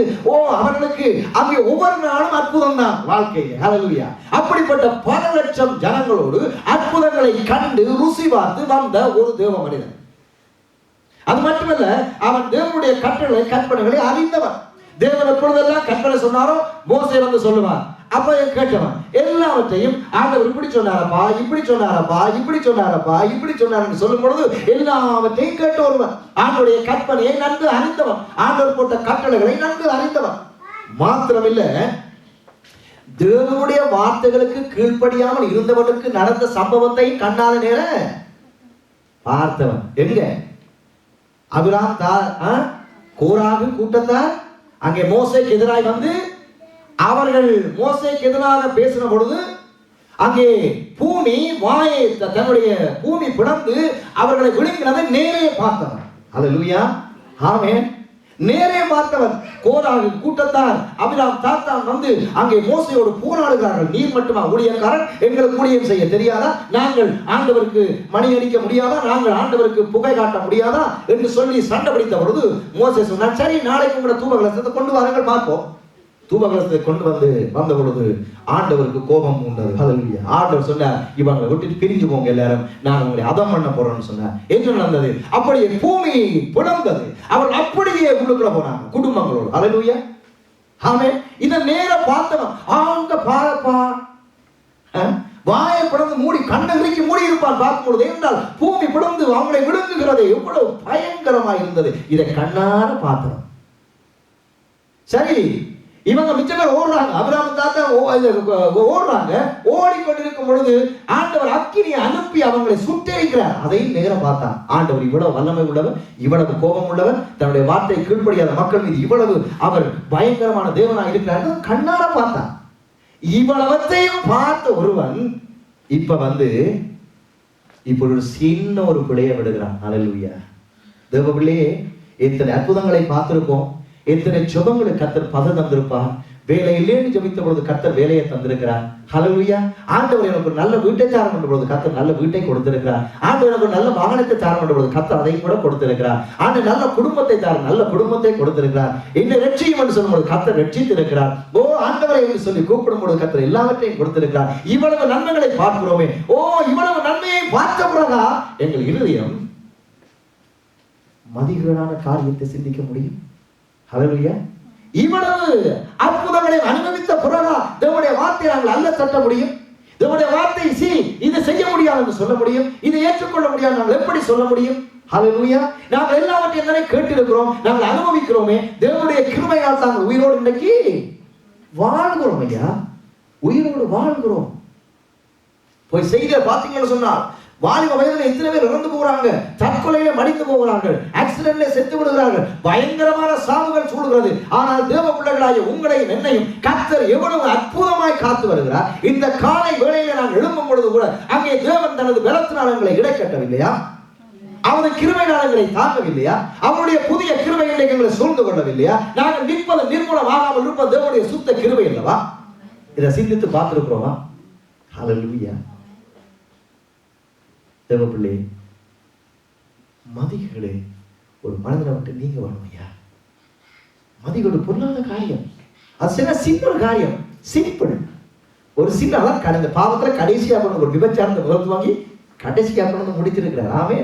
அவர்களுக்கு அங்கே ஒவ்வொரு நாளும் அற்புதம் தான் வாழ்க்கை. ஹல்லேலூயா. அப்படிப்பட்ட பல லட்சம் ஜனங்களோடு அற்புதங்களை கண்டு ருசி பார்த்து வந்த ஒரு தேவ மனிதன். அது மட்டுமல்ல, அவன் தேவனுடைய கற்பனைகளை அறிந்தவன். தேவன் எப்பொழுதெல்லாம் கற்பனை சொன்னாரோ மோசே வந்து சொல்லுவான். அப்ப கேட்டவன் எல்லாவற்றையும் ஆண்டவர் இப்படி சொன்னாரப்பா, இப்படி சொன்னாரப்பா, இப்படி சொன்னாரப்பா, இப்படி சொன்னார் சொல்லும் பொழுது எல்லாவற்றையும் கேட்டு வருவன். ஆண்டவருடைய கற்பனையை நன்கு அறிந்தவன், ஆண்டவர் போட்ட கட்டளைகளை நன்கு அறிந்தவன். மாத்திரமில்ல, தேவனுடைய வார்த்தைகளுக்கு கீழ்ப்படியாமல் இருந்தவனுக்கு நடந்த சம்பவத்தை கண்ணால நேர பார்த்தவன். எங்க? அபிராம் கோராகு கூட்டத்தார் அங்கே மோசேக்கு எதிராய் வந்து அவர்கள் மோசேக்கு எதிராக பேசின பொழுது அங்கே பூமி வாயை தன்னுடைய பூமி பிளந்து அவர்களை விழுங்கினதை நேரே பார்த்தவன். அல்லேலூயா. ஆமென். நேரே பார்த்தவன். கோராகு கூட்டத்தார் அபிராம் தாத்தான் வந்து அங்கே மோசையோடு போராடுகிறார்கள். நீர் மட்டுமா ஊழியக்காரன்? எங்களுக்கு ஊழியம் செய்ய தெரியாதா? நாங்கள் ஆண்டவருக்கு மணி அடிக்க முடியாதா? நாங்கள் ஆண்டவருக்கு புகை காட்ட முடியாதா என்று சொல்லி சண்டை பிடித்த பொழுது மோசே சொன்னார், சரி, நாளைக்கு உங்களோட தூபகலசத்தை கொண்டு வாருங்கள் பார்ப்போம். தூபகலசத்தை கொண்டு வந்த பொழுது ஆண்டவருக்கு கோபம் உண்டது. ஹல்லேலூயா. ஆண்டவர் சொன்னார், இவங்களை விட்டுட்டு பிரிஞ்சு போங்க எல்லாரும், நான் உங்களை அதம் பண்ண போறேன்னு சொன்னார். என்ன நடந்தது? அப்படியே பூமி பிளந்தது. அவர்கள் அப்படியே உள்ளுக்குள்ள போனாங்க குடும்பங்களோடு. ஹல்லேலூயா. ஆமென். இத நேர பார்த்தவன் அவங்க பாரப்பா வாயை பிளந்து மூடி கண்ணகிரிக்கு மூடி இருப்பான் பார்க்கும் பொழுது என்றால் பூமி பிளந்து அவங்களை விழுங்குகிறது எவ்வளவு பயங்கரமா இருந்தது. இதை கண்ணார பார்த்தவன். சரி, இவங்க மிச்சம் ஓடுறாங்க. அபிராம் தாத்தா ஓடுறாங்க. ஓடிக்கொண்டிருக்கும் பொழுது ஆண்டவர் அக்கினியை அனுப்பி அவங்களை சுட்டெரிக்கிறார். அதையும் நேரம் பார்த்தான். ஆண்டவர் இவ்வளவு வல்லமை உள்ளவர், இவ்வளவு கோபம் உள்ளவர், தன்னுடைய வார்த்தை கீழ்ப்படியாத மக்கள் மீது இவ்வளவு அவர் பயங்கரமான தேவனாக இருக்கிறார் கண்ணார பார்த்தான். இவ்வளவத்தையும் பார்த்த ஒருவன் இப்ப வந்து ஒரு சின்ன ஒரு பிழையை விடுகிறான். அல்லேலூயா. தேவ பிள்ளையே, எத்தனை அற்புதங்களை பார்த்திருப்போம், எத்தனை சுபங்களை கர்த்தர் பதம் தந்திருப்பார். வேலை இல்லைன்னு ஜெபித்த பொழுது கர்த்தர் வேலையை தந்திருக்கிறார். ஹல்லேலூயா. ஆண்டவர் எனக்கு ஒரு நல்ல வீட்டை தாரம் என்ற பொழுது கர்த்தர் நல்ல வீட்டை கொடுத்திருக்கிறார். ஆண்டவர் எனக்கு ஒரு நல்ல வாகனத்தை தாரம் என்ற பொழுது கர்த்தர் அதையும் கூட கொடுத்திருக்கிறார். ஆண்டவர் நல்ல குடும்பத்தை தாரம், நல்ல குடும்பத்தை கொடுத்திருக்கிறார். என்னை ரட்சியும் என்று சொல்லும்போது கர்த்தர் ரட்சித்திருக்கிறார். ஓ ஆண்டவரை என்று சொல்லி கூப்பிடும் பொழுது கர்த்தர் எல்லாவற்றையும் கொடுத்திருக்கிறார். இவ்வளவு நன்மைகளை பார்க்கிறோமே, ஓ இவ்வளவு நன்மையை பார்த்த பிறகா எங்கள் இருதயம் மதிகேடான காரியத்தை சிந்திக்க முடியும்? ஹல்லேலூயா. இவ்வளவு அற்புதங்களை அனுபவித்த பிறகா தேவனுடைய வார்த்தையை நாங்கள் அல்ல தட்ட முடியும்? தேவனுடைய வார்த்தை இதை செய்ய முடியாது என்று சொல்ல முடியும்? இதை ஏற்றுக்கொள்ள முடியாது நாங்கள் எப்படி சொல்ல முடியும்? ஹல்லேலூயா. நாங்கள் எல்லாவற்றையும் தானே கேட்டிருக்கிறோம், நாங்கள் அனுபவிக்கிறோமே. தேவனுடைய கிருபையால் நாங்கள் உயிரோடு இன்னைக்கு வாழ்கிறோம் ஐயா, உயிரோடு வாழ்கிறோம். போய் செய்தியை பார்த்தீங்கன்னு சொன்னால் வாலிப வயதில் எத்தனை பேர் இறந்து போகிறாங்க, தற்கொலையில மடிந்து போகிறார்கள், ஆக்சிடென்ட்ல செத்து விடுகிறார்கள், பயங்கரமான சாவுகள் சூடுகிறது. ஆனால் தேவ பிள்ளைகளாகிய உங்களையும் என்னையும் கர்த்தர் எவ்வளவு அற்புதமாய் காத்து வருகிறார். இந்த காலை வேளையில நாங்கள் எழும்பும் பொழுது கூட அங்கே தேவன் தனது பலத்தினால் எங்களை இடைக்கட்டவில்லையா? அவருடைய கிருபை நாளங்களை தாங்கவில்லையா? அவருடைய புதிய கிருபை எங்களை சூழ்ந்து கொள்ளவில்லையா? நாங்கள் நிற்பது நிர்மூலமாகாமல் இருப்பது தேவனுடைய சுத்த கிருபை அல்லவா? இதை சிந்தித்து பார்த்திருக்கிறோமா? ஹல்லேலூயா. தேவ பிள்ளை, மதிகளே ஒரு மனிதனை விட்டு நீங்க வேணுமையா? மதிகளோட பொருளாத காரியம், அது சின்ன காரியம், சிம்பிள். ஒரு சின்ன கடந்த பாவத்துல கடைசியா கொண்டு ஒரு விபச்சாரத்தை முதல் வாங்கி கடைசியா கொண்டு முடித்திருக்கிறார். ஆமே.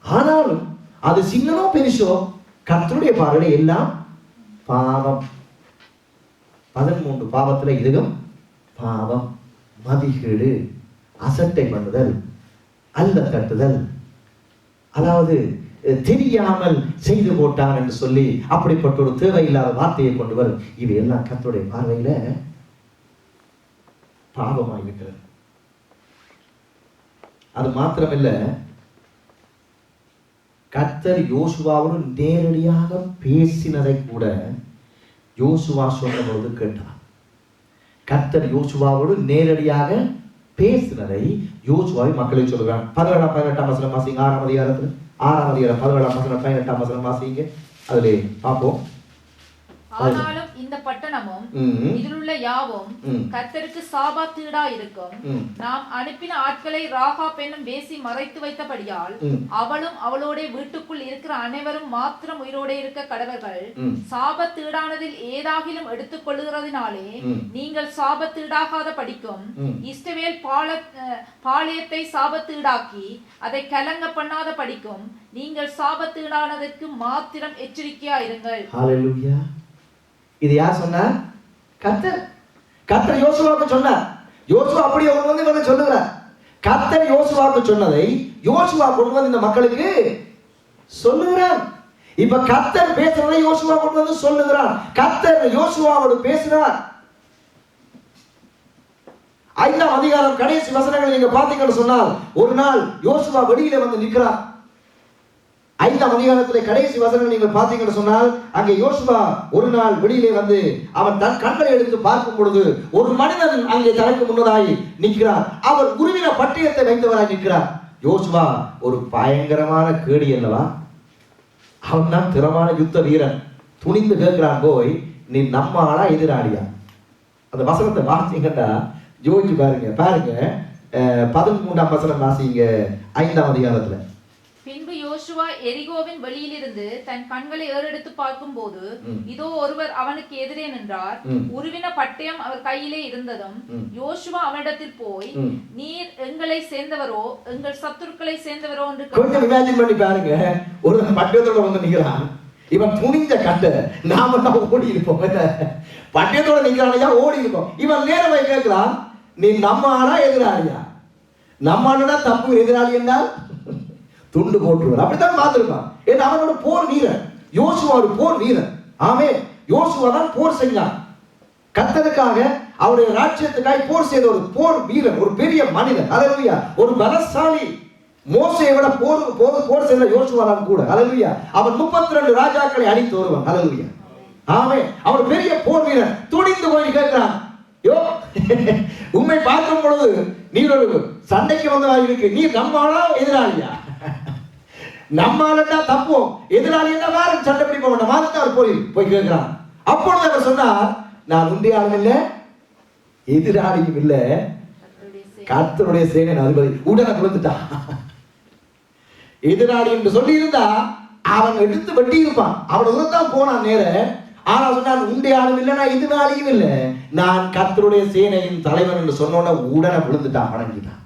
ஆனாலும் அது சின்னதோ பெருசோ கர்த்தருடைய பார்வையில எல்லாம் பாவம். 13 பாவத்துல இதுவும் பாவம். மதிகேடு, அசட்டை பண்ணுதல், அல்ல தட்டுதல், அதாவது தெரியாமல் செய்து போட்டார் என்று சொல்லி அப்படிப்பட்ட ஒரு தேவையில்லாத வார்த்தையை கொண்டு வரும். இவை எல்லாம் கர்த்தருடைய பார்வையில பாவமாகிவிட்டது. அது மாத்திரமில்ல, கர்த்தர் யோசுவாவோடு நேரடியாக பேசினதை கூட யோசுவா சொன்ன பொழுது கேட்டார். கர்த்தர் யோசுவாவோடு நேரடியாக பேசினதை யோசுவாவை மக்களை சொல்லுகிறார். 17-18 வசனம் வாசிங்க. 6ஆம் அதிகாரத்தில் 6ஆம் அதிகாரம் 17-18 வசனம் வாசிங்க. அதிலே பார்ப்போம். ஆனாலும் இந்த பட்டணமும் இதிலுள்ள யாவும் கர்த்தருக்கு சாபாத்தீடா இருக்கும். நாம் அனுப்பின ஆட்களை ராகாப் என்னும் வேசி மறைத்து வைத்தபடியால் அவளும் அவளோட வீட்டுக்குள் இருக்கிற அனைவரும் மாத்திரம் உயிரோட இருக்க கடவர்கள். சாபத்தீடானதில் ஏதாகிலும் எடுத்துக் கொள்ளுகிறதினாலே நீங்கள் சாபத்தீடாகாத படிக்கும். இஸ்ரவேல் பாளையத்தை சாபத்தீடாக்கி அதை கலங்க பண்ணாத படிக்கும் நீங்கள் சாபத்தீடானதற்கு மாத்திரம் எச்சரிக்கையா இருங்கள். ஹல்லேலூயா. இது யார் சொன்னார்? கர்த்தர். கர்த்தர் யோசுவாவுக்கு சொன்னார். யோசுவா அப்படியே கொண்டு வந்து இவங்க சொல்லுகிறார். கர்த்தர் யோசுவாவுக்கு சொன்னதை யோசுவா கொண்டு வந்து இந்த மக்களுக்கு சொல்லுகிறார். இப்ப கர்த்தர் பேசுறதை யோசுவா கொண்டு வந்து சொல்லுகிறார். கர்த்தர் யோசுவாவோடு பேசினார். 5ஆம் அதிகாரம் கடைசி வசனங்களை நீங்க பாத்தீங்கன்னு சொன்னால், ஒரு நாள் யோசுவா வெளியில வந்து நிற்கிறார். 5ஆம் அதிகாரத்திலே கடைசி வசனம் நீங்கள் பார்த்தீங்கன்னு சொன்னால், அங்கே யோசுவா ஒரு நாள் வெளியிலே வந்து அவன் தன் கண்களை எடுத்து பார்க்கும் பொழுது ஒரு மனிதன் அங்கே தனக்கு முன்னதாய் நிற்கிறார். அவர் உருவின பட்டயத்தை வைத்தவராய் நிற்கிறார். யோசுவா ஒரு பயங்கரமான கேடி அல்லவா? அவன் தான் திறமான யுத்த வீரன். துணிந்து கேட்கிறான், போய் நீ நம்ம ஆளா எதிராளியா? அந்த வசனத்தை வாசிங்கன்னா யோசிச்சு பாருங்க. 13ஆம் வசனம் வாசிங்க 5ஆம் அதிகாரத்துல. பின்பு யோசுவா எரிகோவின் வெளியிலிருந்து தன் கண்களை ஏறெடுத்து பார்க்கும் போது இதோ ஒருவர் அவனுக்கு எதிரே நின்றார். உருவின பட்டயம் அவர் கையிலே இருந்ததும் யோசுவா அவனிடத்தில் போய், நீர் எங்களை சேர்ந்தவரோ எங்கள் சத்துருக்களை சேர்ந்தவரோ என்று கொஞ்சம் இமேஜின் பண்ணி பாருங்க. ஒரு பட்டயத்தோட வந்து நிக்கிறான். இவன் துணிஞ்ச கட்ட நாம ஓடி இருப்போம். பட்டயத்தோட நிக்கிறானையா ஓடி இருப்போம். இவன் நேரவை கேட்கிறான், நீ நம்ம ஆனா எதிராளியா? நம்ம ஆனா தப்பு, எதிராளி என்ன துண்டு போட்டுருவார். அப்படித்தான் பார்த்திருக்கான். ஏன்னா அவனோட போர் வீரன். யோசுவா ஒரு போர் வீரன். ஆமே. யோசுவா தான் போர் செஞ்சான். கர்த்தருக்காக, அவருடைய ராஜ்யத்துக்காக போர் செய்த ஒரு போர் வீரன், ஒரு பெரிய மனிதன். ஹல்லேலூயா. ஒரு பலசாலி. மோசேயை விட போர் செய்த யோசுவா தான் கூட. ஹல்லேலூயா. அவன் 32 ராஜாக்களை அழித்து வருவான். ஹல்லேலூயா. ஆமே. அவர் பெரிய போர் வீரன். துணிந்து போய் கேட்கிறான், யோ உண்மை பார்க்கும் பொழுது நீர் ஒரு சண்டைக்கு வந்தவா இருக்கு, நீ நம்மளா எதிராளியா? நம்மளா தப்புவோம், எதிராளி என்ன வேற சண்டை பிடிப்ப வேண்டாம். மாதிரி அவர் போய் கேட்கிறான். அப்பொழுது அவர் சொன்னார், நான் உண்டைய ஆளும் இல்லை, எதிராளியும் இல்லை, கர்த்தருடைய சேனையின் அதிபதி. உடனே விழுந்துட்டான். எதிராளி என்று சொல்லி இருந்தா அவன் எடுத்து வெட்டி இருப்பான். அவன் தான் போனான் நேர. ஆனா சொன்னான், உண்டைய ஆளும் இல்லை, நான் எதிராளியும் இல்லை, நான் கர்த்தருடைய சேனையின் தலைவன் என்று சொன்னோட உடனே விழுந்துட்டான், வணங்கிட்டான்.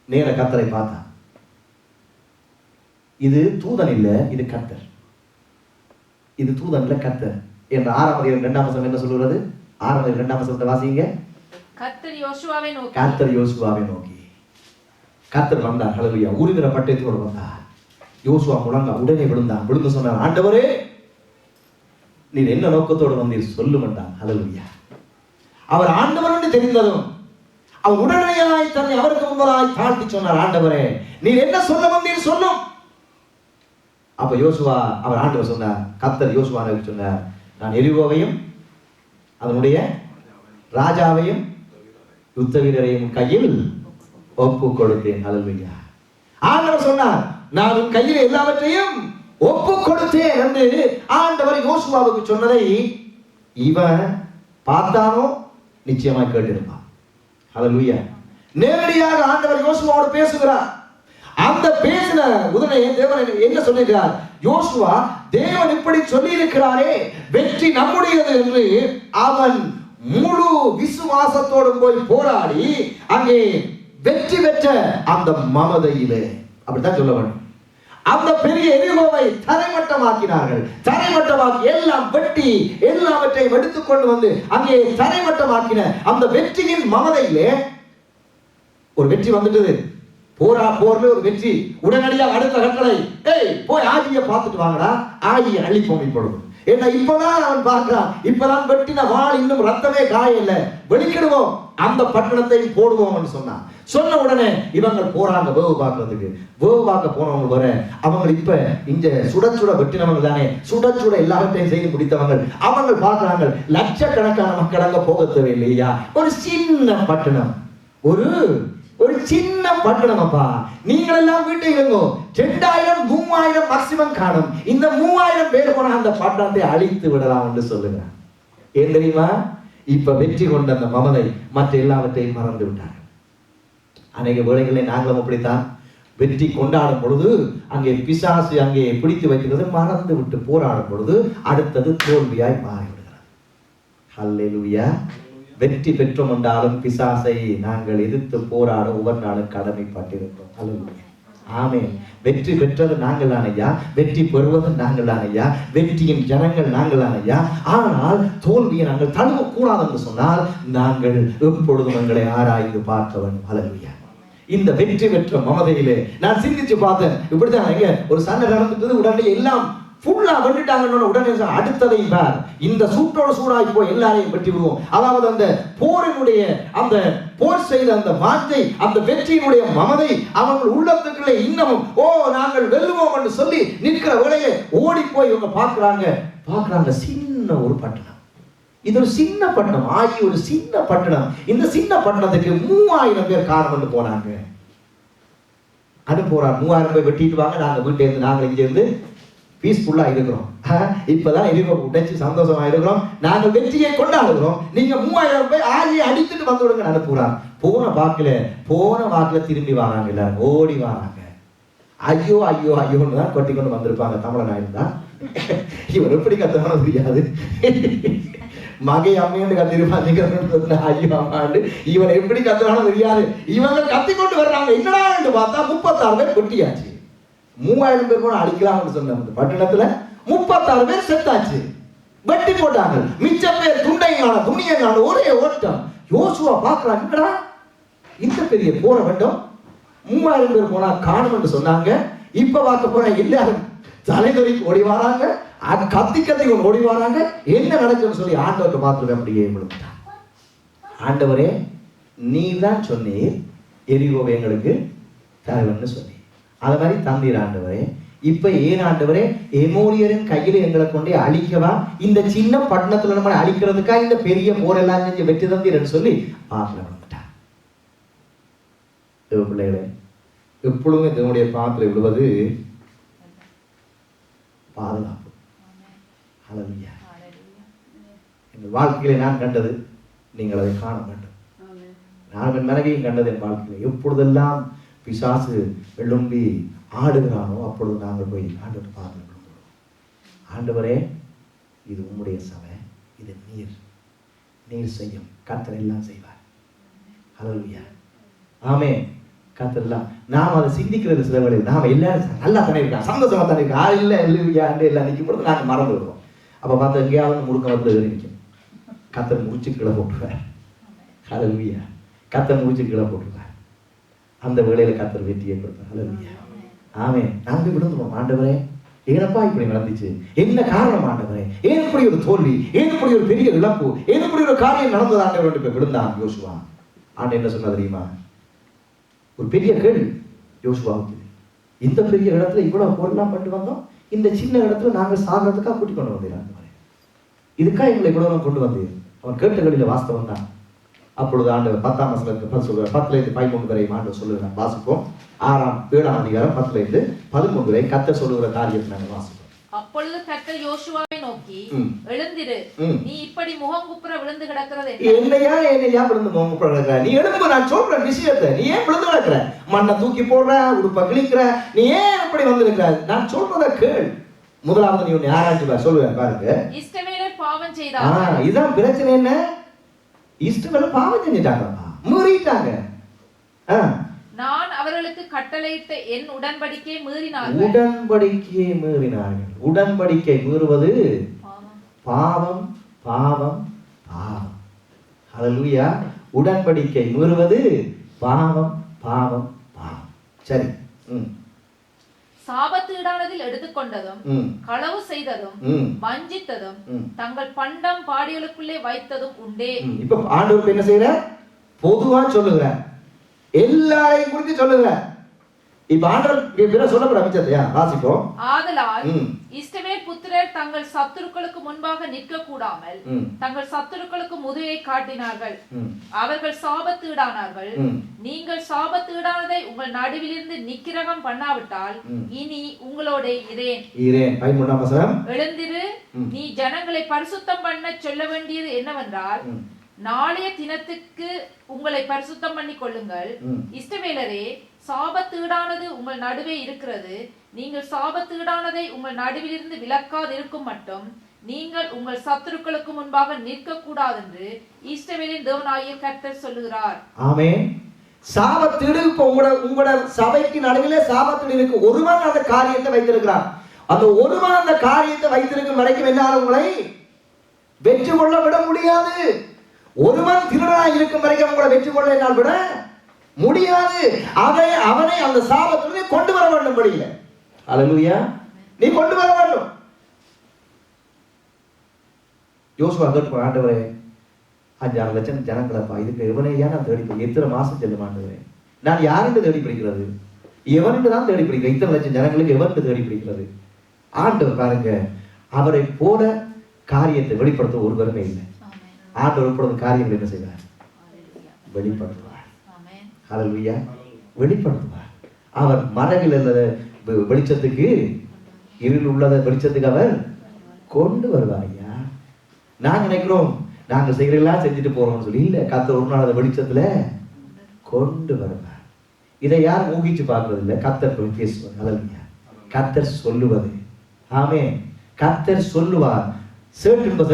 நேர கர்த்தரை பார்த்தான். இது தூதன் இல்லை, இது கர்த்தர். இது தூதன் இல்லை, கர்த்தர் என்ற 6ஆம் அதிகாரம் 2ஆம் வசனம் என்ன சொல்கிறது? 6ஆம் அதிகாரம் 2ஆம் வசனத்தை வாசிங்க. கர்த்தர் யோசுவாவை நோக்கி, கர்த்தர் யோசுவாவை நோக்கி. கர்த்தர் வந்தார். ஹல்லேலூயா. உருகிற பட்டயத்தோடு வந்தார். யோசுவா முழங்கா உடனே விழுந்தான். விழுந்து சொன்னார், ஆண்டவரே, நீர் என்ன நோக்கத்தோடு வந்தீர் சொல்லும் என்றான். ஹல்லேலூயா. அவர் ஆண்டவர் என்று தெரிந்ததும் அவர் உடனடியாய் தன்னை அவருக்கு முன்பதாய் தாழ்த்தி சொன்னார், ஆண்டவரே, நீர் என்ன சொல்ல வந்தீர் சொல்லும். அப்ப யோசுவா, அவர் ஆண்டவர் சொன்னார், கர்த்தர் யோசுவாவுக்கு சொன்னார், நான் எரிகோவையும் அதனுடைய ராஜாவையும் யுத்த வீரரையும் கையில் ஒப்பு கொடுத்தேன். ஹல்லேலூயா. ஆண்டவர் சொன்னார், நான் உன் கையில் எல்லாவற்றையும் ஒப்பு கொடுத்தேன் என்று ஆண்டவர் யோசுவாவுக்கு சொன்னதை இவன் பார்த்தானோ நிச்சயமாய் கேட்டிருப்பான். ஹல்லேலூயா. நேரடியாக ஆண்டவர் யோசுவாவோடு பேசுகிறார். அந்த பேசின உடனே தேவன் என்ன சொல்லுகிறார்? யோசுவா, தேவன் இப்படி சொல்லி இருக்கிறாரே, வெற்றி நம்முடையது என்று அவன் முழு விசுவாசத்தோடு போய் போராடி அங்கே வெற்றி பெற்ற அந்த மமதையிலே, அப்படித்தான் சொல்ல வேண்டும், அந்த பெரிய எரிகோவை தரைமட்டமாக்கினார்கள். தரைமட்டமாக்கி எல்லாம் வெட்டி எல்லாவற்றையும் எடுத்துக்கொண்டு வந்து அங்கே தரைமட்டமாக்கின அந்த வெற்றியின் மமதையிலே ஒரு வெற்றி வந்துட்டது. போர்ல ஒரு வெற்றி. உடனடியாக அடுத்த கட்டளை, போய் ஆகிய பார்த்துட்டு வாங்கடா, ஆகிய அழிப்போம் இப்பொழுது. ஏன்னா இப்பதான் அவன் பார்க்கிறான், இப்பதான் வெட்டின வாள் இன்னும் ரத்தமே காயல, வெளிக்கிடுவோம், அந்த பட்டணத்தை போடுவோம் சொன்னான். சொன்ன உடனே இவங்க போறாங்க வேவு பார்க்கறதுக்கு. வேவு பார்க்க போனவங்க வர அவங்க இப்ப இந்த சுட வெட்டினவங்க தானே, சுட எல்லாவற்றையும் செய்து முடித்தவங்க. அவங்க பார்க்கிறாங்க, லட்சக்கணக்கான மக்கள் அங்க போக தேவையில்லையா, ஒரு சின்ன பட்டணம், ஒரு சின்ன பட்டணம். அப்பா, நீங்கள் எல்லாம் வீட்டை இருங்கோ, 2000 3000 மேக்சிமம் காணும். இந்த 3000 பேர் போன அந்த பட்டணத்தை அழித்து விடலாம் என்று சொல்லுங்க. ஏன் தெரியுமா? இப்ப வெற்றி கொண்ட அந்த மமதை மற்ற எல்லாவற்றையும் மறந்து விட்டார். அநேக வேளைகளில் நாங்களும் அப்படித்தான் வெற்றி கொண்டாடும் பொழுது அங்கே பிசாசு அங்கே பிடித்து வைக்கிறது மறந்து விட்டு போராடும் பொழுது அடுத்தது தோல்வியாய் மாறிவிடுகிறது. ஹல்லேலூயா. வெற்றி பெற்றோம் என்றாலும் பிசாசை நாங்கள் எதிர்த்து போராட ஒவ்வொரு நாளும் கடமைப்பட்டிருக்கிறோம். ஹல்லேலூயா. ஆமென். வெற்றி பெற்றது நாங்கள் தான் ஐயா, வெற்றி பெறுவது நாங்கள் தான் ஐயா, வெற்றியின் ஜனங்கள் நாங்கள் தான் ஐயா. ஆனால் தோல்வியை நாங்கள் தழுவ கூடாது என்று சொன்னால் நாங்கள் எப்பொழுதும் எங்களை ஆராய்ந்து பார்க்க வேண்டும். ஹல்லேலூயா. இந்த வெற்றி பெற்ற மமதையிலே நான் சிந்திச்சு பார்த்தேன். இப்படித்தான் இங்க ஒரு சண்டை நடந்துட்டு உடனே எல்லாம் ஃபுல்லா வெட்டிட்டாங்கன்னு உடனே அடுத்ததை பார், இந்த சூட்டோட சூடாய் போய் எல்லாரையும் வெட்டி விடுவோம். அதாவது அந்த போரினுடைய அந்த போர் செய்த அந்த வாஞ்சை, அந்த வெற்றியினுடைய மமதை அவங்கள் உள்ளத்துக்குள்ளே இன்னமும் நாங்கள் வெல்லுவோம் என்று சொல்லி நிற்கிற வேளையே ஓடி போய் இவங்க பார்க்கறாங்க சின்ன ஒரு பட்டணம். இது ஒரு சின்ன பட்டணம், ஆகி ஒரு சின்ன பட்டணம். இந்த சின்ன பட்டணத்துக்கு 3000 பேர் காரணம் போனாங்க. அனுப்புறாங்க, 3000 பேர் வெட்டிட்டு வாங்க, நாங்க வீட்டை இருந்து நாங்கள் இங்க இருந்து பீஸ்ஃபுல்லா இருக்கிறோம், இப்பதான் எரிகோவை உடைச்சு சந்தோஷமா இருக்கிறோம், நாங்கள் வெற்றியை கொண்டாடுகிறோம், நீங்க 3000 பேர் ஆகிய அடித்துட்டு வந்து விடுங்க அனுப்புறாங்க. போன வாக்குல திரும்பி வராங்க, எல்லாரும் ஓடி வராங்க. ஐயோ ஐயோ ஐயோன்னு தான் கொட்டி கொண்டு வந்திருப்பாங்க. தமிழனாயிருந்தா இவர் எப்படி கத்தணும் தெரியாது, மகை அம்மைன்னு கத்திருப்பாங்க. ஐயோ அம்மாண்டு இவன் எப்படி கத்துறானோ தெரியாது. இவங்க கத்திக்கொண்டு வர்றாங்க. என்னடா என்று பார்த்தா 36 பேர் கொட்டியாச்சு. 3000 பேர் கூட அழிக்கலாம்னு சொன்ன பட்டணத்துல 36 பேர் செத்தாச்சு, வெட்டி போட்டாங்க. மிச்ச பேர் துணியங்கான ஒரே ஓட்டம். யோசுவா பார்க்கறாங்க, என்னடா இந்த பெரிய போற வேண்டும், 3000 பேர் போனா காணும் என்று சொன்னாங்க. இப்ப பார்க்க போற எல்லாரும் தலைவரிக்கு ஓடி வராங்க, கத்தி ஓடி வராங்க. என்ன நடக்குன்னு சொல்லி ஆண்டவர்கிட்ட பார்த்துட்டு அப்படியே விழுந்துட்டான். ஆண்டவரே, நீ தான் சொன்னீர் எரிகோவை எங்களுக்கு தருவன்னு சொல்லி, அது மாதிரி தந்தீர் ஆண்டவரே. இப்ப ஏன் ஆண்டவரே எமோரியரின் கையில எங்களை கொண்டே அழிக்கவா, இந்த சின்ன பட்டணத்துல நம்ம அழிக்கிறதுக்கா இந்த பெரிய போரெல்லாம் செஞ்சு வெற்றி தந்தீர்னு சொல்லி பாத்துல விழுந்துட்டான். பிள்ளைகளே, எப்பொழுதும் இதனுடைய பாத்துல விழுவது பாதுகாப்பு. ஹல்லேலூயா. எங்கள் வாழ்க்கையிலே நான் கண்டது நீங்கள் அதை காண வேண்டும். நான் என் மனைவியும் கண்டது என் வாழ்க்கையில். எப்பொழுதெல்லாம் பிசாசு எழும்பி ஆடுகிறானோ அப்பொழுது நாங்கள் போய் ஆண்டவர் பார்த்து ஆண்டவரே, இது உம்முடைய சபை, இது நீர் செய்யும். கர்த்தர் எல்லாம் செய்வார். ஹல்லேலூயா. ஆமென். கர்த்தர் எல்லாம் நாம் அதை சிந்திக்கிறது சில வேளையில் நாம் எல்லாரும் நல்லா தானே இருக்கோம், சந்தோஷமா தானே இருக்கோம். இல்லை இல்லையா எல்லாம் நிற்கும் பொழுது நாங்கள் மறந்து விடுவோம். அப்போ பார்த்தா எங்கேயாவது முறுக்க வந்து நிற்கும். கர்த்தர் முடிச்சு கீழே போட்டுருவார். ஹல்லேலூயா. கர்த்தர் முடிச்சு கீழே போட்டுருவார். அந்த வேளையில கர்த்தர் வெற்றியை கொடுப்பார். ஹல்லேலூயா. ஆமென். நாங்கள் விழுந்துருவோம். ஆண்டவரே, ஏனப்பா இப்படி நடந்துச்சு, என்ன காரணம் ஆண்டவரே, ஏன் இப்படி ஒரு தோல்வி, ஏன் இப்படி ஒரு பெரிய இழப்பு, ஏன் இப்படி ஒரு காரியம் நடந்தது ஆண்டவர் போய் விழுந்தான் யோசுவா. ஆண்டு என்ன சொன்னா தெரியுமா? ஒரு பெரிய கேள்வி யோசுவாவுக்கு. இந்த பெரிய இடத்துல இவ்வளவு பொருளாம் பண்ணி வந்தோம், இந்த சின்ன இடத்துல நாங்கள் சாகிறதுக்காக கூட்டி கொண்டு வந்தேன். இதுக்கா எங்களை இவ்வளவு கொண்டு வந்தேன். அவன் கேட்ட கேள்வியில வாஸ்தவம் தான். அப்பொழுது ஆண்டவர் 10ஆம் வசனத்துக்கு சொல்லுவார். 10லிருந்து 13 வரை ஆண்டவர் சொல்லுகிறார். வாசிப்போம். 7ஆம் அதிகாரம் 10லிருந்து 13 வரை கர்த்தர் சொல்லுகிற காரியத்தை நாங்கள் வாசிப்போம். அப்பொழுது கர்த்தர் யோசுவாவை நோக்கி, எழுந்திரு, நீ இப்படி முகங்குப்புற விழுந்து கிடக்கிறது என்னையா விழுந்து முகங்குப்புற கிடக்கிற? நீ எழுந்து, நான் சொல்ற விஷயத்தை நீ ஏன் விழுந்து கிடக்கிற? மண்ணை தூக்கி போடுற, உடுப்ப கிழிக்கிற, நீ ஏன் இப்படி வந்திருக்கிற? நான் சொல்றத கேள். முதலாவது நீ உன்னை ஆராய்ச்சி சொல்லுவேன் பாருங்க. இஸ்ரவேலர் பாவம் செய்தார்கள். இதான் பிரச்சனை. என்ன? இஸ்ரவேலர் பாவம் செஞ்சிட்டாங்கப்பா, மீறிட்டாங்க. நான் அவர்களுக்கு கட்டளையிட்ட என் உடன்படிக்கையை மீறினார்கள். உடன்படிக்கையை மீறினார்கள். உடன்படிக்கை மீறுவது பாவம், பாவம், பாவம். ஹல்லேலூயா. உடன்படிக்கை மீறுவது பாவம், பாவம், பாவம். சரி. சாபத்தீடானதில் எடுத்துக்கொண்டதும், களவு செய்ததும், வஞ்சித்ததும், தங்கள் பண்டம் பாடிகளுக்குள்ளே வைத்ததும் உண்டே. இப்ப ஆண்டவர் என்ன செய்யற? பொதுவா சொல்லுங்க, எல்லாரையும் குறித்து சொல்லுங்க. இப்ப ஆண்டவர் சொல்லப்பட அமைச்சதையா வாசிப்போம். ஆதலால் இஸ்ரவேல் புத்திரர் தங்கள் சத்துருக்களுக்கு முன்பாக நிற்க கூடாமல் தங்கள் சத்துருக்களுக்கு முதுகை காட்டினார்கள். அவர்கள் சாபத்தீடானார்கள். நீங்கள் சாபத்தீடானதை உங்கள் நடுவிலிருந்து நிக்கிரகம் பண்ணாவிட்டால் இனி உங்களோட இரேன். எழுந்திரு, நீ ஜனங்களை பரிசுத்தம் பண்ண சொல்ல வேண்டியது என்னவென்றால், நாளைய தினத்துக்கு உங்களை பரிசுத்தம் பண்ணி கொள்ளுங்கள். இஸ்ரவேலரே, சாபத்தீடானது உங்கள் நடுவே இருக்கிறது. நீங்கள் சாபத்தீடானதை உங்கள் நடுவிலிருந்து விலக்காது இருக்கும் மட்டும் நீங்கள் உங்கள் சத்துருக்களுக்கு முன்பாக நிற்க கூடாது என்று இஸ்ரவேலின் தேவனாகிய கர்த்தர் சொல்லுகிறார். ஆமென். சாபத்தீடு இப்ப உங்களோட சபைக்கு நடுவிலே சாபத்தீடு இருக்கு. ஒருவன் அந்த காரியத்தை வைத்திருக்கிறார். அந்த ஒருவன் அந்த காரியத்தை வைத்திருக்கும் வரைக்கும் என்னாலும் உங்களை வெற்றி கொள்ள விட முடியாது. ஒருவன் திருடனாய் இருக்கும் வரைக்கும் உங்களை வெற்றி கொள்ள என்னால் விட முடியாது. அவனை அந்த சாபத்திலே கொண்டு வர வேண்டும். படியில ஹல்லேலூயா. நீ கொண்டு வர வேண்டும். யோசுவா கேட்டு, ஆண்டவரே 5-6 லட்சம் ஜனங்களப்பா, இதுக்கு எவனையா நான் தேடி போய் எத்தனை மாசம் செல்லும் ஆண்டவரே? நான் யாருன்னு தேடி பிடிக்கிறது? எவனுக்கு தான் தேடி பிடிக்கிறேன்? இத்தனை லட்சம் ஜனங்களுக்கு எவனுக்கு தேடி பிடிக்கிறது? ஆண்டவர் பாருங்க, அவரை போல காரியத்தை வெளிப்படுத்த ஒருவருமே இல்லை. ஆண்டவர் இப்பொழுது காரியங்கள் என்ன செய்வார்? வெளிப்படுத்துவார். ஹல்லேலூயா. வெளிப்படுத்துவார். அவர் மறைவில் உள்ளத வெளிச்சத்துக்கு, இருள் உள்ளத வெளிச்சத்துக்கு அவர் கொண்டு வருவார். ஐயா, நாங்க நினைக்கிறோம் நாங்க செய்கிறதெல்லாம் செஞ்சுட்டு போறோம்னு சொல்லி. இல்ல, கர்த்தர் ஒரு நாள் அதை வெளிச்சத்துல கொண்டு வருவார். இதை யாரும் ஊகிச்சு பார்க்கறது இல்லை. கர்த்தர் போய் பேசுவார். ஹல்லேலூயா. கர்த்தர் சொல்லுவது. ஆமென். கர்த்தர் சொல்லுவார்.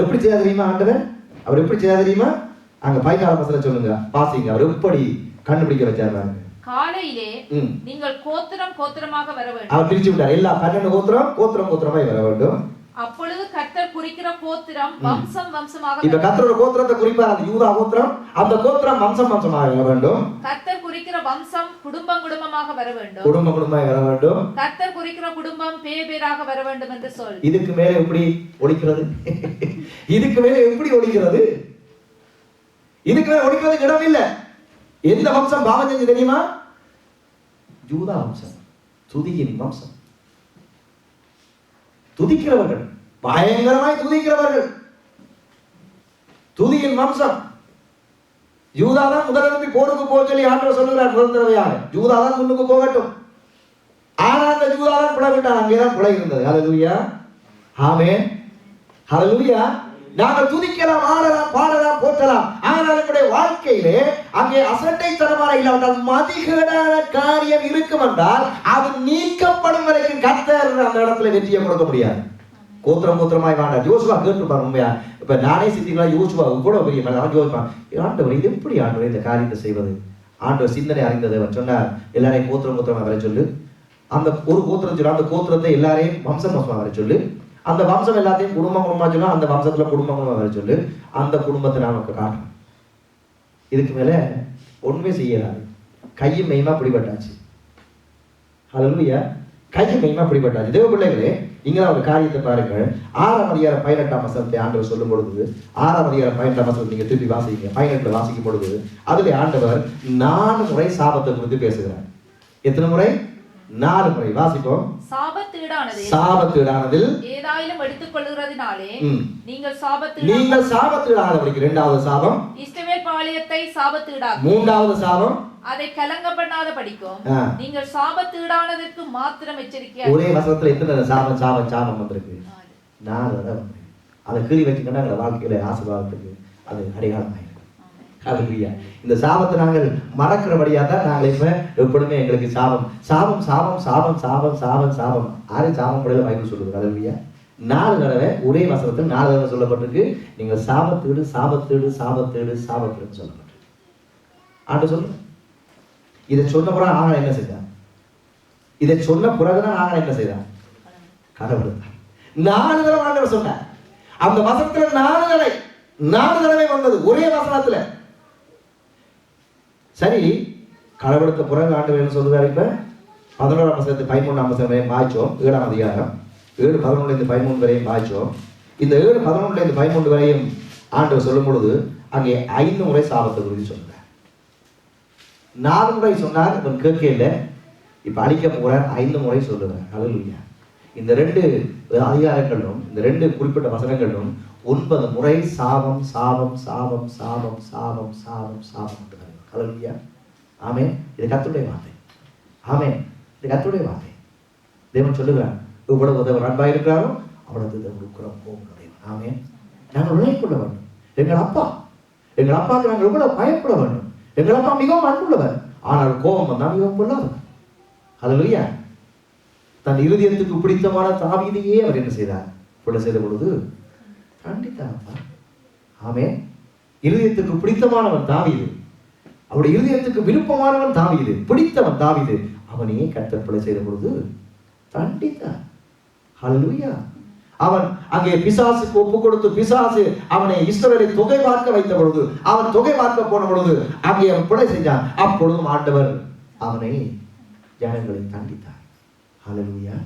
எப்படி செய்ய தெரியுமா ஆண்டவர்? அவர் எப்படி செய்ய தெரியுமா? அங்க 14 வசனம் சொல்லுங்க, பாசிங்க. அவர் எப்படி கண்டுபிடிக்க வச்சார் பாருங்க. காலையிலே நீங்கள் கோத்திரம் கோத்திரமாக வர வேண்டும். அவர் பிரிச்சு விட்டார். எல்லா 12 கோத்திரம் கோத்திரமாய் வர வேண்டும். அப்பொழுது கர்த்தர் குறிக்கிற கோத்திரம் வம்சம் வம்சமாக. இப்ப கர்த்தரோட கோத்திரத்தை குறிப்பார். அந்த யூதா கோத்திரம், அந்த கோத்திரம் வம்சம் வம்சமாக வர வேண்டும். கர்த்தர் குறிக்கிற வம்சம் குடும்பம் குடும்பமாக வர வேண்டும். குடும்பம் குடும்பமாக வர வேண்டும். கர்த்தர் குறிக்கிற குடும்பம் பேராக வர வேண்டும் என்று சொல். இதுக்கு மேல எப்படி ஒழிக்கிறது? இதுக்கு மேல எப்படி ஒழிக்கிறது? இதுக்கு மேல ஒழிக்கிறதுக்கு இடம் இல்லை. எந்த வம்சம் பாவம் செஞ்சு தெரியுமா? யூதா வம்சம், துதியின் வம்சம். துதிக்கிறவர்கள், பயங்கரமாய் துதிக்கிறவர்கள், துதியின் வம்சம். யூதாதான் முதலிருந்து போருக்கு போக சொல்லி ஆண்டவர் சொல்லுகிறார். முதல் தடவையாக யூதாதான் முன்னுக்கு போகட்டும். ஆனா அந்த யூதாதான் பிழை விட்டான். அங்கேதான் பிழை இருந்தது. ஹல்லேலூயா. ஆமென். ஹல்லேலூயா. நாங்கள் துதிக்கலாம், ஆடலாம், பாடலாம், போற்றலாம். ஆனால் நம்முடைய வாழ்க்கையிலே அங்கே அசட்டைத்தனமான இல்லாவிட்டால் மதிகேடான காரியம் இருக்கும் என்றால் அது நீக்கப்படும் வரைக்கும் கர்த்தர் அந்த இடத்துல வெற்றியை கொடுக்க முடியாது. கோத்திரமாய் வாண்டார். யோசுவா கேட்டுப்பார் உண்மையா. இப்ப நானே சித்திகளா யோசுவா கூட பெரிய யோசிப்பான், ஆண்டவர் இது எப்படி ஆண்டவர் இந்த காரியத்தை செய்வது? ஆண்டவர் சிந்தனை அறிந்தது. அவர் சொன்னார், எல்லாரையும் கோத்திரமா வர சொல்லு. அந்த ஒரு கோத்திரம் சொல்ல, அந்த கோத்திரத்தை எல்லாரையும் வம்சமா வர சொல்லு. அந்த வம்சம் எல்லாத்தையும் குடும்பமா சொன்னா அந்த வம்சத்துல குடும்பமா வர சொல்லு. அந்த குடும்பத்தை நமக்கு காட்டும். இதுக்கு மேல ஒண்ணுமே செய்யறாரு. கையும் மெய்மா பிடிபட்டாச்சு. ஹல்லேலூயா. கையும் மெய்மா பிடிபட்டாச்சு. தேவ பிள்ளைகளே, இங்க ஒரு காரியத்தை பாருங்கள். 6ஆம் அதிகாரம் 18ஆம் வசனத்தை ஆண்டவர் சொல்லும் பொழுது, 6ஆம் அதிகாரம் 18ஆம் வசனத்தை நீங்க திருப்பி வாசிங்க. 18 வாசிக்கும் பொழுது அதுல ஆண்டவர் 4 முறை சாபத்தை குறித்து பேசுகிறார். எத்தனை முறை? 4 முறை. வாசிப்போம். சாபத்தீடானதில் ஏதாயிலும் எடுத்துக் கொள்கிறதினாலே நீங்கள் சாபத்தீடாதபடிக்கு. 2வது சாபம் இஸ்ரவேல் பாளையத்தை சாபத்தீடாக்கும். 3வது சாபம் அதை கலங்க பண்ணாத படிக்கும். நீங்கள் சாபத்தீடானதற்கு மாத்திரம் எச்சரிக்கையா. ஒரே வசனத்துல எத்தனை சாபம் வந்திருக்கு? 4 தடவை. அதை கீழி வச்சுக்கிட்டா வாழ்க்கையில ஆசீர்வாதத்துக்கு அது அடையாளம். இந்த சாபத்தை நாங்கள் மறக்கிறபடியா தான் நாங்கள் இப்ப எப்பொழுதுமே எங்களுக்கு சாபம் சாபம் சாபம் சாபம் சாபம் சாபம் சாபம் 6 சாபம் முறையில பைபிள் சொல்லுது. ஹல்லேலூயா. 4 தடவை ஒரே வசனத்தில் 4 தடவை சொல்லப்பட்டிருக்கு. நீங்கள் சாபத்தீடு சாபத்தீடு சாபத்தீடு சாபத்தீடுன்னு சொல்லப்பட்டிருக்கு. ஆண்டு சொல்லுங்க. இதை சொன்ன பிறகு ஆக என்ன செய்தான்? இதை சொன்ன பிறகுதான் ஆக என்ன செய்தான்? கடவுள் தான் 4 தடவை ஆண்டவர் சொன்னார். அந்த வசனத்துல 4 தடவை வந்தது ஒரே வசனத்துல. சரி, கடவுளுக்கு பிறகு ஆண்டவர் என்ன சொல்றாரு? இப்ப 11ஆம் வசனத்து 13ஆம் வசனம் வரையும் வாய்ச்சோம். 7ஆம் அதிகாரம் 7:11-13 வரையும் வாய்ச்சோம். இந்த 7:11-13 வரையும் ஆண்டவர் சொல்லும் பொழுது அங்கே 5 முறை சாபத்தை குறித்து சொன்னார். 4 முறை சொன்னார், இவன் கேட்கல. இப்ப அழிக்க போறார், 5 முறை சொல்லுறார். ஹல்லேலூயா. இந்த 2 அதிகாரங்களும் இந்த 2 குறிப்பிட்ட வசனங்களும் 9 முறை சாபம் சாபம் சாபம் சாபம் சாபம் சாபம் சாபம். ஹல்லேலூயா. ஆமென். இது கர்த்தருடைய வார்த்தை. ஆமென். இது கர்த்தருடைய வார்த்தை. தேவன் சொல்லுகிறார், இவ்வளவு தேவன் அன்பா இருக்கிறாரோ அவ்வளவு தேவன் உக்கிரம் கோபம். ஆமென். நாங்கள் உழைக்கொள்ள வேண்டும். எங்கள் அப்பாவுக்கு நாங்கள் எவ்வளவு பயப்பட வேண்டும். எங்கள் அப்பா மிகவும் அன்புள்ளவர், ஆனால் கோபம் வந்தா மிகவும் கொள்ளாதவர். ஹல்லேலூயா. தன் இருதயத்துக்கு பிடித்தமான தாவீதையே அவர் என்ன செய்தார்? கொலை செய்த பொழுது கண்டித்தார். ஆமென். இருதயத்துக்கு பிடித்தமானவன் தாவீது, அவருடைய இருதயத்துக்கு விருப்பமானவன் தாவீது, பிடித்தவன் தாவீது. அவனையே கர்த்தர் கொலை செய்த பொழுது தண்டித்தார். ஹல்லேலூயா. அவன் அங்கே பிசாசுக்கு ஒப்பு கொடுத்து பிசாசு அவனை இஸ்ரவேலை தொகை பார்க்க வைத்த பொழுது, அவன் தொகை பார்க்க போன பொழுது அங்கே அவன் கொலை செய்தான். அப்பொழுதும் ஆண்டவர் அவனை ஜனங்களை தண்டித்தார். ஹல்லேலூயா.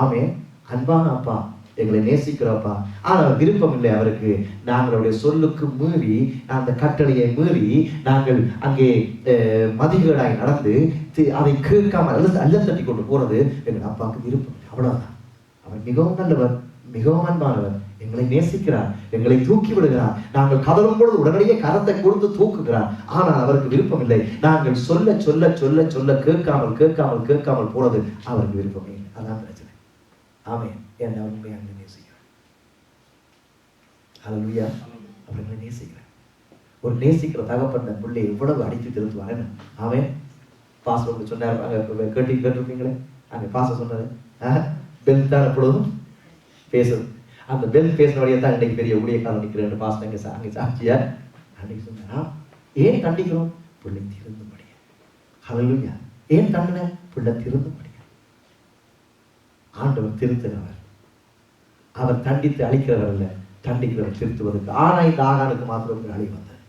ஆமென். அன்பான அப்பா, எங்களை நேசிக்கிறப்பா, ஆனால் விருப்பம் இல்லை அவருக்கு. நாங்களுடைய சொல்லுக்கு மீறி, அந்த கட்டளையை மீறி நாங்கள் அங்கே மதிகேடாய் நடந்து அதை கேட்காம அல்ல தட்டி கொண்டு போறது எங்கள் அப்பாவுக்கு விருப்பம் இல்லை. அவ்வளவுதான். அவர் மிகவும் நல்லவர், மிகவும் அன்பானவர், எங்களை நேசிக்கிறார், எங்களை தூக்கி விடுகிறார். நாங்கள் கதறும் பொழுது உடனடியே கரத்தை கொடுத்து தூக்குகிறார். ஆனால் அவருக்கு விருப்பம் இல்லை. நாங்கள் சொல்ல சொல்ல சொல்ல சொல்ல கேட்காமல் கேட்காமல் கேட்காமல் போறது அவருக்கு விருப்பம் இல்லை. அதான் பிரச்சனை. ஆமென். என்ன உண்மையாக நேசிக்கிறேன். ஹல்லேலூயா. அவர்களை நேசிக்கிறேன். ஒரு நேசிக்கிற தகப்பன் பிள்ளை எவ்வளவு அடித்து திருத்துவாங்க. ஆமென். பாஸ்டர் சொன்னார், அங்க கேட்டிருப்பீங்களே, அங்க பாஸ்டர் சொன்னாரு, பெல் தான் எப்பொழுதும் பேசுது. அந்த பெல் பேசினவரையே தான் இன்னைக்கு பெரிய ஊழியக்காரன் நிற்கிறேன் பாஸ்டர் அங்கே சாட்சியா அன்னைக்கு சொன்னா, ஏன் கண்டிக்கிறோம்? பிள்ளை திருந்தும்படியா. ஹல்லேலூயா. ஏன் தண்டனை? பிள்ளை திருந்தும்படியா. ஆண்டவர் திருத்துகிறவர், அவர் தண்டித்து அழிக்கிறவர் அல்ல, தண்டிக்கிறவர் திருத்துவதற்கு. ஆனா இந்த ஆகானுக்கு மாத்திரம் அழி வந்தது.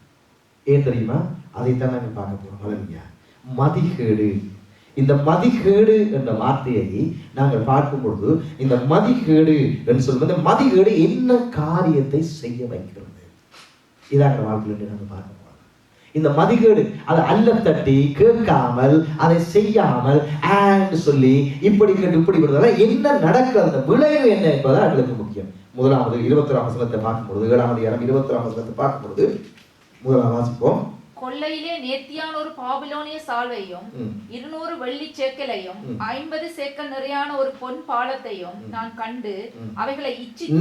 ஏன் தெரியுமா? அதைத்தான் நாங்கள் பார்க்க போறோம். ஹல்லேலூயா. மதிகேடு. இந்த மதிகேடு என்ற வார்த்தையை நாங்கள் பார்க்கும் பொழுது, இந்த மதிகேடு என்று சொல்வது, மதிகேடு என்ன காரியத்தை செய்ய வைக்கிறது? இதாக வாழ்க்கையில் நாங்கள் பார்க்க போறோம். இந்த மதிகேடு அதை அல்ல தட்டி கேட்காமல் அதை செய்யாமல் சொல்லி இப்படி கேட்டு இப்படி விடுறதால என்ன நடக்கிறது, விளைவு என்ன என்பது எங்களுக்கு முக்கியம். முதலாவது 21ஆம் வசனத்தை பார்க்கும் பொழுது, 7ஆம் அதிகாரம் 21ஆம் வசனத்தை பார்க்கும் பொழுது முதலாம் வாசிப்போம். கொள்ளையிலே நேர்த்தியான ஒரு பாபிலோனிய சால்வையும் 200 வெள்ளி சேக்கலையும் 50 சேக்கல் நிறையான ஒரு பொன் பாலத்தையும் நான் கண்டு அவைகளை இச்சித்து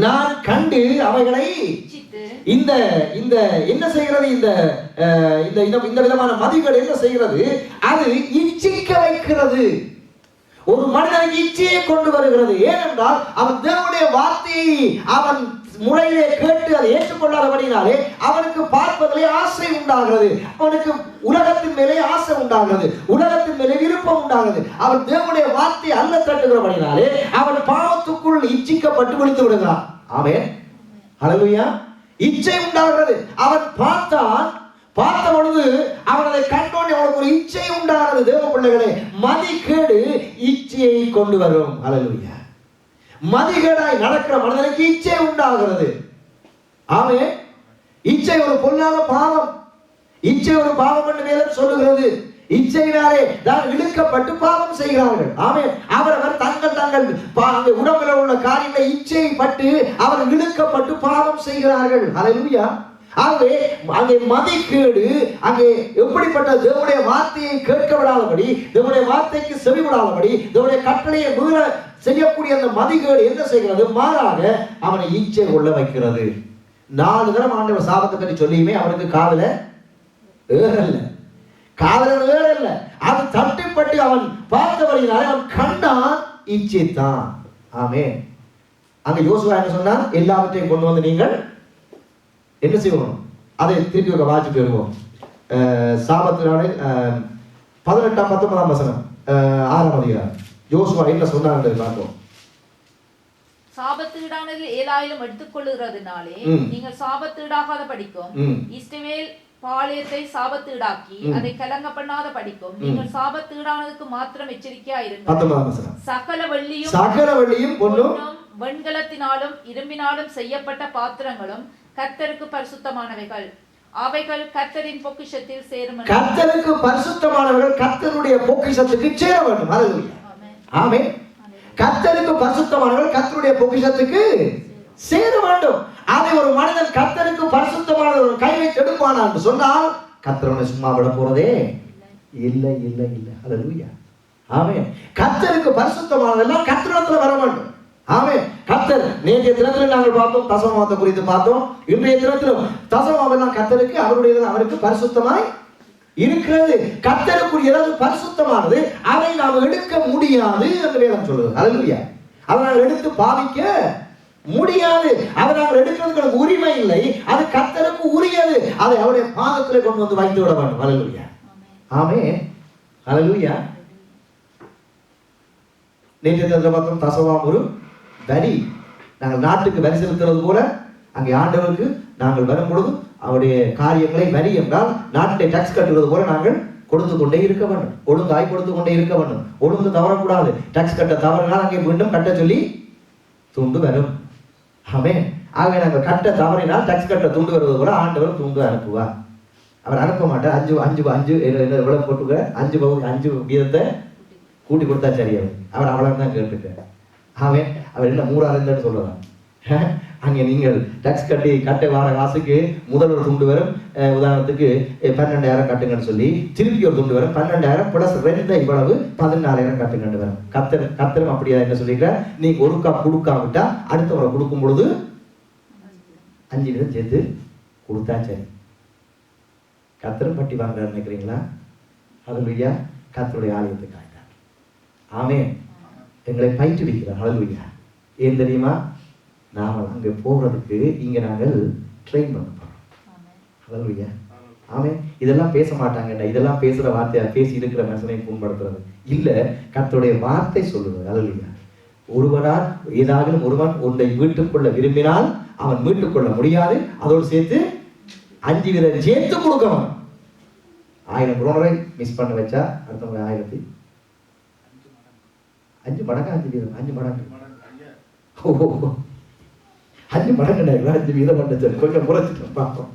இந்த இந்த என்ன செய்கிறது? இந்த விதமான மதிகள் என்ன செய்கிறது? அது இச்சிக்க வைக்கிறது. ஒரு மனிதனுக்கு இச்சையை கொண்டு வருகிறது. ஏனென்றால் அவன் தேவனுடைய வார்த்தையை அவன் முறையிலே கேட்டு அதை ஏற்றுக்கொள்ளாதபடினாலே அவனுக்கு பார்ப்பதிலே ஆசை உண்டாகிறது. அவனுக்கு உலகத்தின் மேலே ஆசை உண்டாகிறது, உலகத்தின் மேலே விருப்பம் உண்டாகிறது. அவன் தேவனுடைய வார்த்தையை அல்ல தட்டுகிறபடினாலே அவன் பாவத்துக்குள் இச்சிக்கப்பட்டு விழுந்து விடுகிறான். ஆமென், ஹல்லேலூயா. இச்சை உண்டாகிறது. அவன் பார்த்த பொழுது அவன் அதை கண்டோனே அவனுக்கு ஒரு இச்சை உண்டாகிறது. தேவ பிள்ளைகளே, மதிகேடு இச்சையை கொண்டு வரும். ஹல்லேலூயா. மதிகேடாய் நடக்கிற மனிதனுக்கு இச்சை உண்டாகிறது. ஆமென். இச்சை ஒரு பொல்லாத பாவம். இச்சை ஒரு பாவம் என்று வேதம் சொல்லுகிறது. இச்சையினாலே தான் இழுக்கப்பட்டு பாவம் செய்கிறார்கள். ஆமென். அவரவர் தங்கள் உடம்பில் உள்ள காரியங்களை இச்சை பட்டு அவர் இழுக்கப்பட்டு பாவம் செய்கிறார்கள். ஹல்லேலூயா. ஆகவே அங்கே மதிகேடு, அங்கே எப்படிப்பட்ட தேவனுடைய வார்த்தையை கேட்க விடாதபடி, தேவனுடைய வார்த்தைக்கு செவி விடாதபடி, தேவனுடைய கட்டளையை மீற செய்யக்கூடிய அந்த மதிகேடு என்ன செய்கிறது? மாறாக அவனை இச்சை கொள்ள வைக்கிறது. 4 தடவை ஆண்டவர் சாபத்தை பற்றி சொல்லியுமே அவனுக்கு காதுல ஏறல்ல. அது தட்டுப்பட்டு அவன் பார்த்தபடினாலே அவன் கண்டான், இச்சைத்தான். ஆமென். அங்க யோசுவா என்ன சொன்னான்? எல்லாவற்றையும் கொண்டு வந்து நீங்கள் என்ன செய்வோம்? அதை திருப்பி வாசிட்டு வருவோம். சாபத்தினாலே 18, 19 வசனம் 6ஆம் அதிகாரம் யோசுவா என்ன சொன்னாங்க பார்ப்போம். சாபத்தீடானதில் 7,000 எடுத்துக்கொள்ளுகிறதுனாலே நீங்கள் சாபத்தீடாகாத படிக்கும் இஸ்ரவேல் பாளையத்தை சாபத்தீடாக்கி அதை கலங்க பண்ணாத படிக்கும் நீங்கள் சாபத்தீடானதுக்கு மாத்திரம் எச்சரிக்கையா இருங்கள். 19ஆம் வசனம். சகல வெள்ளியும் பொன்னும் வெண்கலத்தினாலும் இரும்பினாலும் செய்யப்பட்ட பாத்திரங்களும் கர்த்தருக்கு பரிசுத்தமானவைகள். அவைகள் கர்த்தரின் பொக்கிஷத்தில் சேரும். கர்த்தருக்கு பரிசுத்தமானவர்கள் கர்த்தருடைய பொக்கிஷத்துக்கு சேர வேண்டும். ஹல்லேலூயா. ஆமென். கர்த்தருக்கு பரிசுத்தமானவர்கள் கர்த்தருடைய பொக்கிஷத்துக்கு சேர வேண்டும். அதை ஒரு மனிதன் கர்த்தருக்கு பரிசுத்தமானவர்கள் கை வைத்து எடுப்பானா என்று சொன்னால் கர்த்தரனை சும்மா விட போறதே இல்லை. ஹல்லேலூயா. ஆமென். கர்த்தருக்கு பரிசுத்தமானதெல்லாம் கர்த்தரிடத்துல வர வேண்டும். ஆமென். கர்த்தர் நேற்றைய தினத்தில் நாங்கள் பார்த்தோம், தசமபாகத்தை குறித்து பார்த்தோம். இன்றைய தினத்திலும் தசமபாகம் கர்த்தருக்கு அவருக்கு பரிசுத்தமாய் இருக்கிறது. கர்த்தருக்குரியது பரிசுத்தமானது, அதை நாம் எடுக்க முடியாது என்று வேதம் சொல்லுது. ஹல்லேலூயா. அதை நாங்கள் எடுத்து பாவிக்க முடியாது. அதை நாங்கள் எடுக்கிறதுக்கு உரிமை இல்லை. அது கர்த்தருக்கு உரியது. அதை அவருடைய பாதத்திலே கொண்டு வந்து வைத்து விட வேண்டும். ஹல்லேலூயா. ஆமென். ஹல்லேலூயா. நேற்றைய தினத்தில் பார்த்தோம், தசமபாகம் ஒரு வரி. நாங்கள் நாட்டுக்கு வரி செலுத்துறது போல அங்கே ஆண்டவருக்கு நாங்கள் வரும் பொழுது அவருடைய காரியங்களை, வரி என்றால் நாட்டை டாக்ஸ் கட்டுவது போல நாங்கள் கொடுத்து கொண்டே இருக்க வேண்டும். ஒழுங்காய் கொடுத்து கொண்டே இருக்க வேண்டும். ஒழுங்கு தவறக்கூடாது. டாக்ஸ் கட்ட தவறினால் அங்கே மீண்டும் கட்ட சொல்லி துண்டு வரும். ஆமென். ஆகவே நாங்கள் கட்ட தவறினால் டாக்ஸ் கட்ட துண்டு வருவது போல ஆண்டவர் துண்டு அனுப்புவார். அவர் அனுப்ப மாட்டார். 5 எவ்வளவு போட்டுக்க 5 வீதத்தை கூட்டி கொடுத்தா சரியா? அவர் அவ்வளவு தான் கேட்டுக்க. ஆமென். அவர் என்ன 3,000 சொல்லலாம். அங்கே நீங்கள் டாக்ஸ் கட்ட வார காசுக்கு முதல் ஒரு துண்டு வரும். உதாரணத்துக்கு 12,000 கட்டுங்கன்னு சொல்லி திருப்பி ஒரு துண்டு வரும். 12,000 பிளஸ் 2 இவ்வளவு 14,000 கட்டுங்கன்னு வரும். கத்தரும் அப்படியா என்ன சொல்லிக்கிறார்? நீங்க ஒருக்கா கொடுக்காவிட்டா அடுத்த முறை கொடுக்கும் பொழுது 5 வீதம் சேர்த்து கொடுத்தா சரி. கத்தரும் பட்டி வாங்க நினைக்கிறீங்களா? ஹல்லேலூயா. கர்த்தருடைய ஆலயத்தை காய்த்தார். ஆமென். எங்களை பயிற்றுவிக்கிறார். ஹல்லேலூயா. ஏன் தெரியுமா? நாம அங்கே போகிறதுக்கு இங்க நாங்கள் ட்ரெயின் பண்ண போறோம். ஹல்லேலூயா. ஆமென். இதெல்லாம் பேச மாட்டாங்க. இதெல்லாம் பேசுற வார்த்தையா பேசி இருக்கிற மனுஷனை புண்படுத்துறது இல்ல. கர்த்தருடைய வார்த்தை சொல்லுது. ஹல்லேலூயா. ஒருவன் ஒன்றை மீட்டுக்கொள்ள விரும்பினால் அவன் மீட்டுக்கொள்ள முடியாது. அதோடு சேர்த்து 5 வீதம் சேர்த்து கொடுக்கணும். 1000 மிஸ் பண்ண வச்சா அடுத்த முறை 1000 5 மடங்கு 5 வீதம் 5 மடங்கு 5 மடங்கு 5 வீதம் பண்ண கொஞ்சம் முறைச்சிட்டு பார்ப்போம்.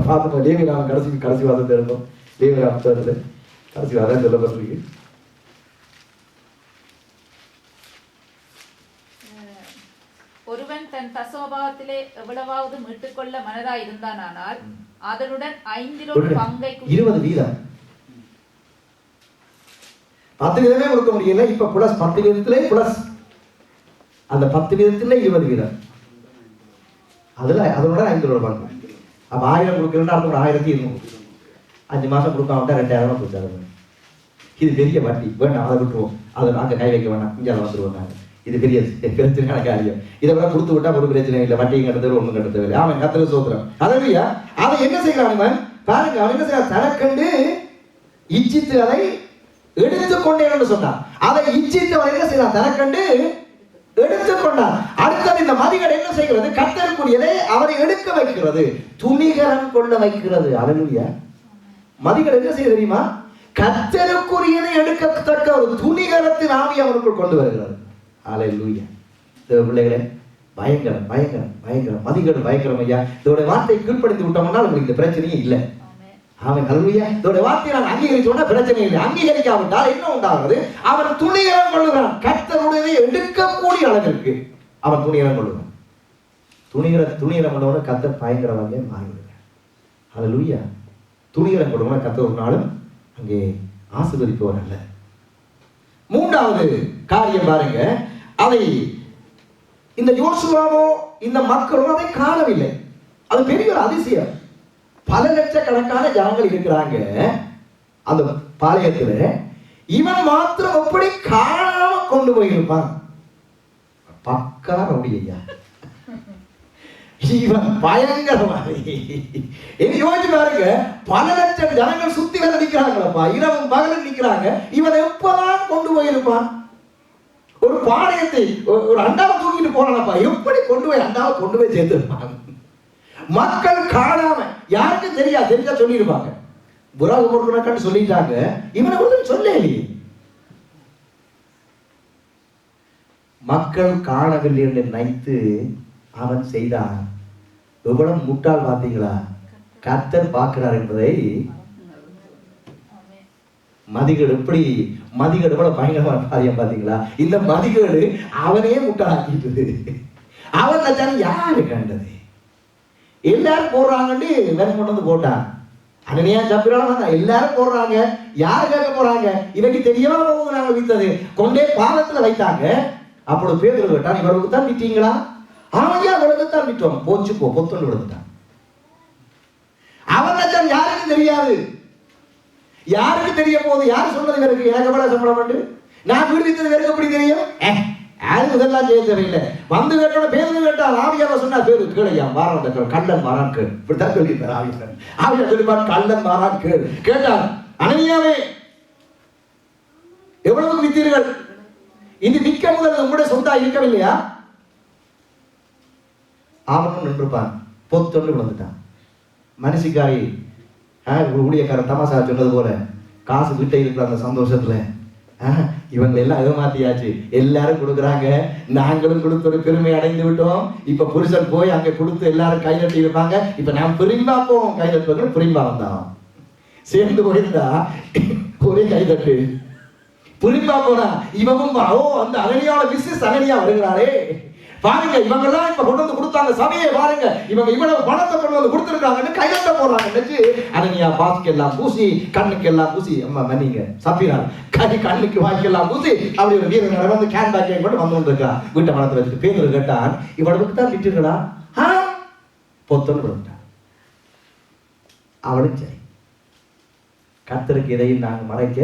பார்த்தோம் லேவியராமன் கடைசி வாதத்தை இருக்கும். லேவியராமன் கடைசி வாதம் சொல்லப்பட்டிருக்கு. ஒருவன் தன் தசமபாகத்திலே எவ்வளவாவது மீட்டுக்கொள்ள மனதாய் இருந்தானால் அதனுடன் 5 பங்கை 20 வீதம். 10 வீதமே கொடுக்க முடியல. இப்ப பிளஸ் 10 வீதத்திலே பிளஸ் அந்த 10 வீதத்திலே 20 வீதம். அதுல அதோட 5 பங்கு. அப்ப 1000 கொடுக்கலன்னா அடுத்த 1200. 5 மாசம் கொடுக்காம 2000 கொடுத்தாரு. இது பெரிய வட்டி. வேண்டாம், அதை விட்டுருவோம். அதை நாங்க கை வைக்க வேண்டாம், இங்கே வந்துருவோம். நாங்க இது பெரிய பிரச்சனையான காரியம். இதை விட கொடுத்து விட்டா ஒரு பிரச்சனை இல்லை. வட்டியும் கட்டத்தவில்லை, ஒன்றும் கட்டத்தவில்லை. அவன் கத்திர சோத்திரம். அதையா அதை என்ன செய்யறான் பாருங்க. அவன் என்ன செய்யறான்? தனக்கண்டு இச்சித்து அதை எடுத்துக்கொண்டேன் சொன்னான். அதை இச்சித்து அவன் என்ன செய்யறான்? தனக்கண்டு எடுத்துக்கொண்டான். அடுத்தது இந்த மதிகள் என்ன செய்கிறது? கர்த்தருக்குரியதை அவரை எடுக்க வைக்கிறது, துணிகரம் கொள்ள வைக்கிறது. அல்லேலூயா. மதிகள் என்ன செய்ய தெரியுமா? கர்த்தருக்குரியதை எடுக்கத்தக்க ஒரு துணிகரத்தின் ஆவி அவருக்குள் கொண்டு வருகிறது. அல்லேலூயா. தேவ பிள்ளைகளே, பயங்கரம் பயங்கரம் பயங்கரம். மதிகள் பயங்கரம் ஐயா. இதோட வார்த்தை கீழ்ப்படிந்து விட்டோம்னா உங்களுக்கு இந்த பிரச்சனையே இல்லை. அவன் அல்லேலூயா. இதோட வார்த்தையை நாங்கள் அங்கீகரிச்சோம்னா பிரச்சனை இல்லை. அங்கீகரிக்காவிட்டால் என்ன உண்டாகிறது? அவன் துணிகரம் கொள்ளுகிறான். கர்த்தருடையதை எடுக்கக்கூடிய அளவிற்கு அவன் துணிகரம் கொள்ளுகிறான். துணிகரம் கொண்டவன கர்த்தர் பயங்கரமாக மாறிவிடுகிறார். அல்லேலூயா. துணிகரம் கொள்ளுவன கர்த்தர் ஒரு நாளும் அங்கே ஆசீர்வதிப்பவர் அல்ல. மூன்றாவது காரியம் பாருங்க. அதை இந்த யோசுவாவோ இந்த மக்களோ அதை காணவில்லை. அது பெரிய ஒரு அதிசயம். பல லட்சக்கணக்கான ஜனங்கள் இருக்கிறாங்க அந்த பாளையத்துல. இவன் மாத்திரம் எப்படி காணாம கொண்டு போயிருப்பான்? பக்கா ரவுடியா. இவன் பயங்கரவாதி. யோசிச்சு பாருங்க. பல லட்சம் ஜனங்கள் சுத்தி வேலை நிக்கிறாங்களப்பா, இரவும் பகலும் நிக்கிறாங்க. இவன் எப்பதான் கொண்டு போயிருப்பான்? ஒரு பாளையத்தை ஒரு அண்டாவை தூக்கிட்டு போறானப்பா, எப்படி கொண்டு போய் அண்டாவை கொண்டு போய் சேர்த்துருப்பாங்க? மக்கள் காணாம, யாருக்கும் தெரியாது. தெரிஞ்சா சொல்லிருப்பாங்க. புறாக போட்டுக்கன்னு சொல்லிட்டாங்க. இவனை ஒருத்தர் சொல்லலையே. மக்கள் காணவில்லை என்று நினைத்து அவன் செய்தான். எவ்வளவு முட்டாள் பார்த்தீங்களா? கர்த்தர் பார்க்கிறார் என்பதை. மதிகேடு எப்படி, மதிகேடு எவ்வளவு பயங்கரமான காரியம் பார்த்தீங்களா? இந்த மதிகேடு அவனே முட்டாளாக்கிட்டு அவன் நினைச்சாலும் யாரு கண்டது? எல்லாரும் போடுறாங்கன்னு வேற கொண்டு வந்து போட்டான். அனனியா சப்பிரால எல்லாரும் போடுறாங்க. யாரு கேட்க போறாங்க? இவனுக்கு தெரியாம போகுது. நாங்க வித்தது கொண்டே பாலத்துல வைத்தாங்க. அப்பொழுது பேதுரு கேட்டான், இவருக்கு தான் விட்டீங்களா? ஆமையா, இவருக்கு தான் விட்டோம். போச்சு போ, பொத்தொண்டு விழுந்துட்டான். அவன் நினைச்சான் யாருக்கு தெரியாது. யாருக்கு தெரிய போகுது? யாரு சொன்னது? இவருக்கு எனக்கு எவ்வளவு சம்பளம் உண்டு? நான் வீடு வித்தது வேறு எப்படி தெரியும்? யாரும் இதெல்லாம் செய்ய தெரியல. வந்து கேட்டோட பேரு கேட்டால் ஆவியாவை சொன்னா பேரு கேளையா மாறான் கள்ளன் மாறான் கேள். இப்படித்தான் சொல்லியிருப்பார் ஆவியார். ஆவியார் சொல்லிப்பார் கள்ளன் மாறான் கேள். கேட்டான், அனனியாவே எவ்வளவு வித்தீர்கள்? இது விற்க முதல் உங்களுடைய சொந்தா இருக்கவில்லையா? அவனும் நின்றுப்பான். பொத்தொன்று விழுந்துட்டான். மனுஷிக்காரி ஊழியக்காரன் தமாசா சொன்னது போல காசு வீட்டை இருக்கிற அந்த சந்தோஷத்துல இவங்க எல்லாம் ஏமாத்தியாச்சு. எல்லாரும் கொடுக்குறாங்க, நாங்களும் கொடுத்து ஒரு பெருமை அடைந்து விட்டோம். இப்ப புருஷன் போய் அங்க கொடுத்து எல்லாரும் கைதட்டி இருப்பாங்க. இப்ப நான் பிரிம்பா போவோம். கைதட்டு பிரிம்பா வந்தான். சேர்ந்து போயிருந்தா ஒரே கைதட்டு. புரிம்பா போனா இவனும் அந்த அனனியாவோட பிசினஸ் அனனியா வருகிறாரே பாருங்க. இவங்க எல்லாம் இப்ப கொண்டு வந்து கொடுத்தாங்க சபையை பாருங்க. இவங்க இவ்வளவு பணத்தை கொண்டு வந்து கொடுத்துருக்காங்கன்னு கைதட்ட போறாங்க. அனனியா பாஸ்க்கு எல்லாம் பூசி, கண்ணுக்கு எல்லாம் பூசி, அம்மா மன்னிங்க சப்பிரான் கண்ணுக்கு வாய்க்கெல்லாம் பூசி அப்படி ஒரு வீரன் வந்து கேன் பேக்கை கொண்டு வந்து இருக்கா. வீட்டை பணத்தை வச்சுட்டு பேர் கேட்டான், இவளுக்கு தான் விட்டுருக்கா? பொத்தொன்னு விட்டான். அவளும் சரி, கர்த்தருக்கு இதையும் நாங்க மறைக்க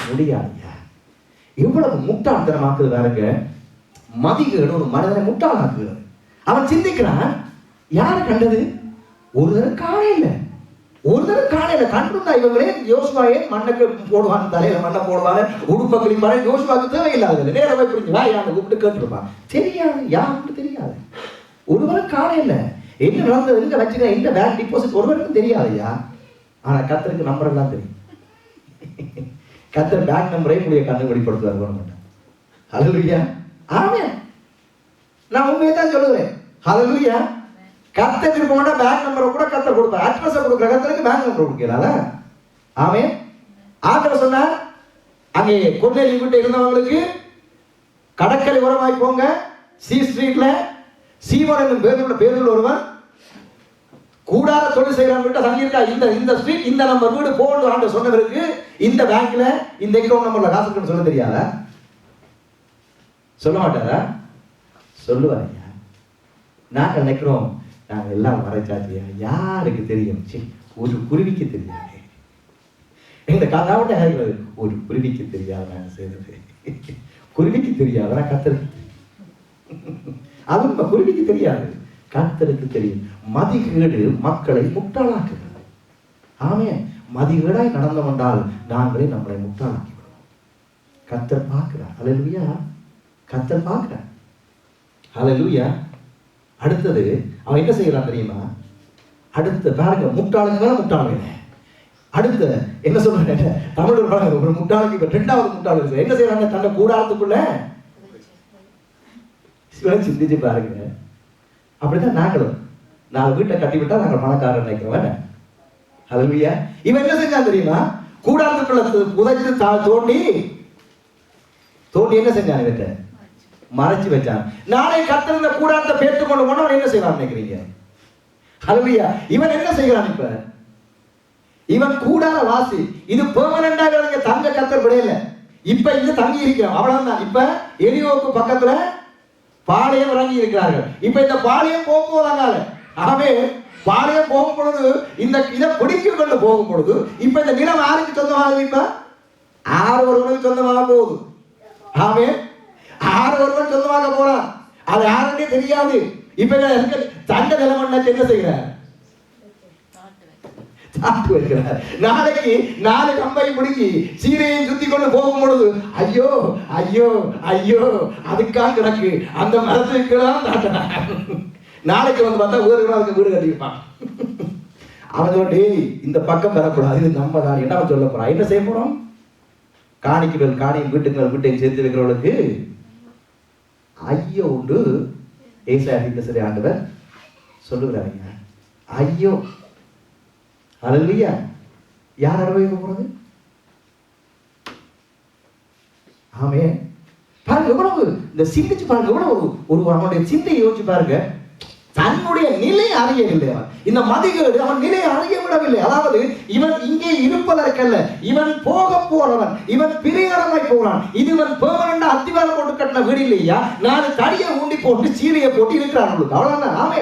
முடியாதுயா. இவ்வளவு முட்டாள்தனமாக்குது பாருங்க. மதிகேடு ஒரு மனிதனை முட்டாளாக்குகிறது. அவன் சிந்திக்கிறான், யாரு கண்டது? ஒரு தடவை காணையில, ஒரு தடவை காணையில கண்டுண்டா இவங்களே யோசுவாயே மண்ணுக்கு போடுவான், தலையில மண்ணை போடுவாரு, உடுப்ப கிழிப்பாரு. யோசுவாக்கு தேவையில்லாத நேரம் போய் யாரை கூப்பிட்டு கேட்டுருப்பான். தெரியாது, யாருன்னு தெரியாது. ஒருவரை காணையில என்ன நடந்தது, எங்க வச்சுக்க, எந்த பேங்க் டிபாசிட் ஒருவருக்கும் தெரியாதுயா. ஆனா கர்த்தருக்கு நம்பர் எல்லாம் தெரியும். கர்த்தர் பேங்க் நம்பரை உடைய கண்ணு வெளிப்படுத்துவார். ஹல்லேலூயா. ஆமென். நான் உண்மையை தான் சொல்லுவேன். ஹல்லேலூயா. கர்த்தருக்கு போனா பேங்க் நம்பரை கூட கர்த்தர் கொடுப்பார். அட்ரஸ் கொடுக்குற கர்த்தருக்கு பேங்க் நம்பர் கொடுக்கல. ஆமென். ஆண்டவர் சொன்னார், அங்கே கொர்நேலி வீட்டு இருந்தவங்களுக்கு கடற்கரை ஓரமாய் போங்க, சி ஸ்ட்ரீட்ல சீமோன் என்னும் பேருள்ள ஒருவன் கூடார தொழில் செய்யறாங்க கிட்ட தங்கியிருக்கா, இந்த ஸ்ட்ரீட் இந்த நம்பர் வீடு போன்னு ஆண்டு சொன்னவருக்கு இந்த பேங்க்ல இந்த அக்கௌண்ட் நம்பர்ல காசு இருக்குன்னு சொல்ல தெரியாதா? சொல்ல மாட்டாரா? சொல்லுவாங்க. நாங்கள் நினைக்கிறோம் நாங்கள் எல்லாம் மறைச்சாச்சியா, யாருக்கு தெரியும்? ஒரு குருவிக்கு தெரியாது. இந்த கதாவோட ஒரு குருவிக்கு தெரியாது. நாங்கள் செய்தது குருவிக்கு தெரியாது, ஆனால் கத்தருக்கு அது குருவிக்கு தெரியாது, கத்தருக்கு தெரியும். மதிகேடு மக்களை முட்டாளாக்குகிறது. ஆமே, மதிகேடாய் நடந்து கொண்டால் நாங்களே நம்மளை முட்டாளாக்கி விடுவோம். கத்தர் பார்க்கிறார். ஹல்லேலூயா, கத்தர் பார்க்கிறார். ஹல்லேலூயா. அடுத்தது அவன் என்ன செய்யறான் தெரியுமா? அடுத்த பாருங்க, முட்டாளுங்க மேல முட்டாளுங்க. அடுத்த என்ன சொல்றேன், தமிழ் ஒரு முட்டாளுக்கு இப்ப ரெண்டாவது முட்டாளு என்ன செய்யறாங்க? தன்னை கூடாரத்துக்குள்ள சிந்திச்சு பாருங்க. அப்படிதான் நாங்களும் 4 வீட்டை கட்டி விட்டா நாங்கள் பணக்காரர் நினைக்கிறோம். ஹல்லேலூயா. இவன் என்ன செஞ்சான் தெரியுமா? கூடாரத்துக்குள்ள புதைச்சு தோண்டி என்ன செஞ்சான்? இவற்றை மறைச்சு வச்சான். நாளை கர்த்தர் இந்த கூடாரத்தை பேர்த்து கொண்டு போனா என்ன செய்வான் நினைக்கிறீங்க? ஹல்லேலூயா. இவன் என்ன செய்யறான்? இப்ப இவன் கூடார வாசி. இது பெர்மனண்டாக தங்க கர்த்தர் விடையில. இப்ப இங்க தங்கி இருக்கிறான், அவ்வளவுதான். இப்ப எரியோவுக்கு பக்கத்துல பாளையம் இறங்கி இருக்கிறார்கள். இப்ப இந்த பாளையம் போகும்போதாங்க. ஆமே, பாளையம் போகும் பொழுது இதை பிடிக்க கொண்டு போகும் பொழுது இப்ப இந்த நிலம் யாருக்கு சொந்தமாகுது? இப்ப 6 ஒருவனுக்கு சொந்தமாக போகுது. ஆமே, 6 ஒருவன் சொந்தமாக போறான். அது யாருன்னே தெரியாது. இப்ப தங்க நிலமண்ண என்ன செய்கிறார்? தாட்டு வைக்கிறார். நாளைக்கு 4 கம்பை பிடிக்கி சீரையை சுத்தி கொண்டு போகும் பொழுது ஐயோ ஐயோ ஐயோ அதுக்காக கிடக்கு அந்த மரத்துக்கு தாட்டினார். நாளைக்கு வந்து பார்த்தா ஊருக்கு வீடு கட்டியிருப்பான். அவனோட இந்த பக்கம் பெறக்கூடாது, இது நம்ம தான். என்ன சொல்ல போறான்? என்ன செய்ய போறோம்? காணிக்கு மேல் காணியும் வீட்டையும் சேர்த்து வைக்கிறவளுக்கு ஐயோ உண்டு. ஏசாயா சரி ஆண்டவர் சொல்லுகிறாங்க, ஐயோ. ஹல்லேலூயா. யார் அனுபவிக்க போறது? ஆமே. பாருங்க எவ்வளவு இந்த சிந்திச்சு பாருங்க, எவ்வளவு ஒரு அவனுடைய சிந்தையை யோசிச்சு பாருங்க. தன்னுடைய நிலை அறியவில்லை. இந்த மதிகேடு அவன் நிலையை அறிய விடவில்லை. அதாவது இவன் இங்கே இருப்பதற்கல்ல, இவன் போக போறவன், இவன் பிரியரமாய் போறான். இது இவன் பெர்மனண்டா அத்திவாரம் போட்டு கட்டின வீடு இல்லையா? 4 தடியை ஊண்டி போட்டு சீலையை போட்டு இருக்கிறான். அவ்வளவுதான். ஆமே,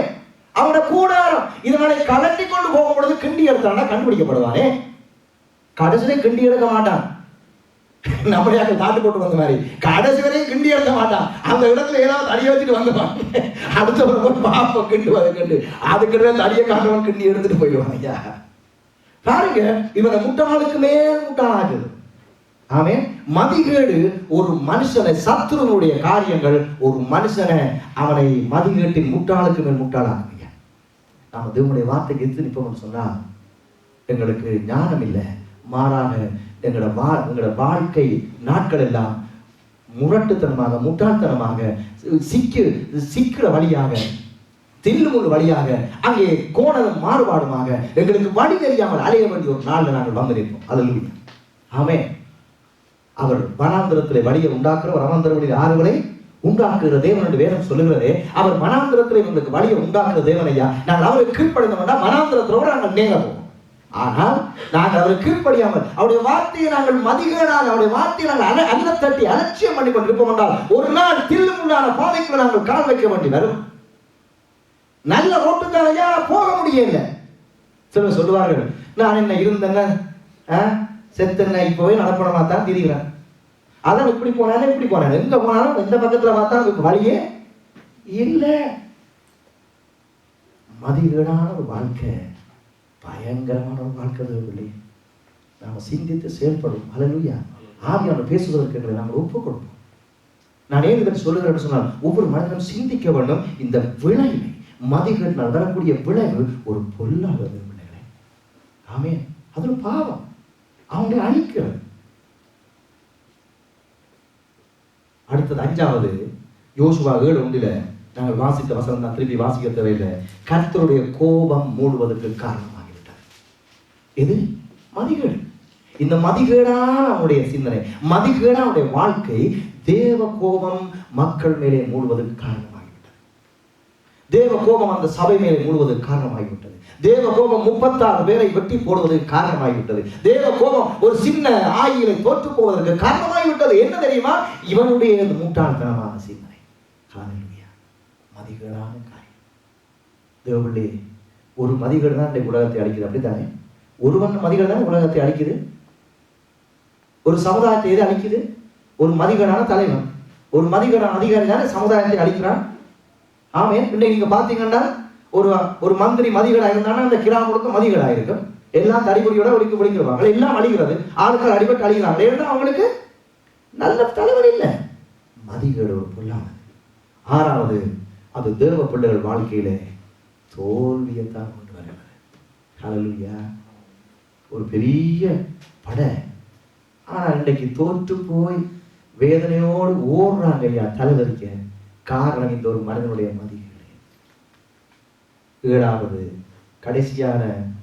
அவனோட கூடாரம். இதனால கலட்டி கொண்டு போகும் பொழுது கிண்டி எடுத்தான்னா கண்டுபிடிக்கப்படுவானே. கடைசியிலே கிண்டி எடுக்க மாட்டான். நம்மளையாக தாட்டு போட்டு வந்த மாதிரி கடைசி வரையும் கிண்டி எடுக்க மாட்டான். அந்த இடத்துல ஏதாவது தடியை வச்சுட்டு வந்துவான். அடுத்த பாப்ப கிண்டு அதுக்கிட்ட தடியை காட்டவன் கிண்டி எடுத்துட்டு போயிடுவான். ஐயா பாருங்க, இவனை முட்டாளுக்கு மேல் முட்டாளாகுது. ஆமே, மதிகேடு ஒரு மனுஷனை, சத்துருனுடைய காரியங்கள் ஒரு மனுஷனை அவனை மதிகேட்டின் முட்டாளுக்கு மேல் முட்டாளாகுங்க. நாம தேவனுடைய வார்த்தைக்கு எதிர்த்து நிற்போம்னு சொன்னா எங்களுக்கு ஞானம் இல்லை, மாறாக எங்களோட வாழ்க்கை நாட்கள் எல்லாம் முரட்டுத்தனமாக, முட்டாள்தனமாக, சிக்கிற வழியாக, தில்லுமுள்ளு வழியாக, அங்கே கோணலும் மாறுபாடுமாக எங்களுக்கு வழி தெரியாமல் அலைய வேண்டிய ஒரு நாளில் நாங்கள் வந்து நிற்போம். ஹல்லேலூயா. ஆமே. அவர் வனாந்திரத்திலே வழியை உண்டாக்குற வனாந்திர வழியில் ஆறுகளை உண்டாக்குகிற தேவன் என்று வேதம் சொல்லுகிறதே. அவர் வனாந்திரத்திலே எங்களுக்கு வழியை உண்டாக்குற தேவன் ஐயா. நாங்கள் அவருக்கு கீழ்ப்படிந்தோம்னா வனாந்திரத்தோடு நாங்கள் நேர போவோம். ஆனால் நாங்கள் அவருக்கு கீழ்ப்படியாமல் அவருடைய வார்த்தையை நாங்கள் மதிகேடாக, அவருடைய வார்த்தையை நாங்கள் அல்ல தட்டி அலட்சியம் பண்ணி கொண்டிருப்போம் என்றால் ஒரு நாள் தில்லுமுள்ளான பாதைக்குள்ள நாங்கள் கால் வைக்க வேண்டி வரும். நல்ல ரோட்டுக்காரையா போக முடியல. சிலர் சொல்லுவார்கள், நான் என்ன இருந்தேன்னு செத்தென்ன இப்பவே நடப்பணமா தான் திரிகிறேன். அதான் இப்படி போனாலும் இப்படி போனாலும் எங்க போனாலும் எந்த பக்கத்துல பார்த்தா வழியே இல்லை. மதிகேடான ஒரு வாழ்க்கை, பயங்கரமான ஒரு வாழ்க்கை இல்லை. நாம சிந்தித்து செயல்படும். ஹல்லேலூயா. ஆவியானவர் பேசுவதற்கு எங்களை நாங்கள் ஒப்புக் கொடுப்போம். நான் ஏன் இதை சொல்லுகிறேன்னு சொன்னால் ஒவ்வொரு மனிதனும் சிந்திக்க வேண்டும். இந்த விளைவு, மதிகேட்டினால் வரக்கூடிய விளைவு ஒரு பொல்லாத விளைவு. ஆமே, அது ஒரு பாவம், அவங்களை அழிக்கிறது. அடுத்தது 5வது யோசுவா 7:1 நாங்கள் வாசித்த வசனம் தான், திருப்பி வாசிக்க தேவையில்லை. கர்த்தருடைய கோபம் மூடுவதற்கு காரணமாகிவிட்டது. இது மதிகேடு. இந்த மதிகேடான அவனுடைய சிந்தனை, மதிகேடான அவனுடைய வாழ்க்கை தேவ கோபம் மக்கள் மேலே மூடுவதற்கு காரணமாகிவிட்டது. தேவ கோபம் அந்த சபை மேலே மூடுவதற்கு காரணமாகிவிட்டது. தேவ கோபம் 36 பேரை வெட்டி போடுவதற்கு காரணமாகிவிட்டது. தேவ கோபம் ஒரு சின்ன ஆயிலை தோற்று போவதற்கு காரணமாகிவிட்டது. என்ன தெரியுமா? இவனுடைய முட்டாள்தனமான சிந்தனை. ஹல்லேலூயா. மதிகேடான காரியம். தேவர்களே, ஒரு மதிகேடு தான் இந்த உலகத்தை அழிக்குது. அப்படித்தானே? ஒருவன் மதிகேடு தான் உலகத்தை அழிக்குது. ஒரு சமுதாயத்தை எது அழிக்குது? ஒரு மதிகேடான தலைவன், ஒரு மதிகேடான அதிகாரி தானே சமுதாயத்தை அழிக்கிறான். ஆமென். இன்னைக்கு நீங்க பாத்தீங்கன்னா ஒரு மந்திரி மதிகேடா இருந்தாலும் அந்த கிராமம் முழுக்க மதிகேடா இருக்கும். எல்லாம் தடிபடியோட ஒழிக்கிறாங்க. எல்லாம் அழிகிறது. ஆட்கள் அடிபட்டு அழிகிறாங்க. ஏன்னா அவங்களுக்கு நல்ல தலைவர் இல்லை. மதிகேடு ஒரு பொல்லாதது. 6வது, அது தேவ பிள்ளைகள் வாழ்க்கையில தோல்வியைத்தான் கொண்டு வருகிறது. ஹல்லேலூயா. ஒரு பெரிய படை, ஆனா இன்றைக்கு தோற்று போய் வேதனையோடு ஓடுறாங்க ஐயா தலைவரிக்க. காரணம் இந்த ஒரு மனிதனுடைய மதிகேடு. 7வது கடைசியான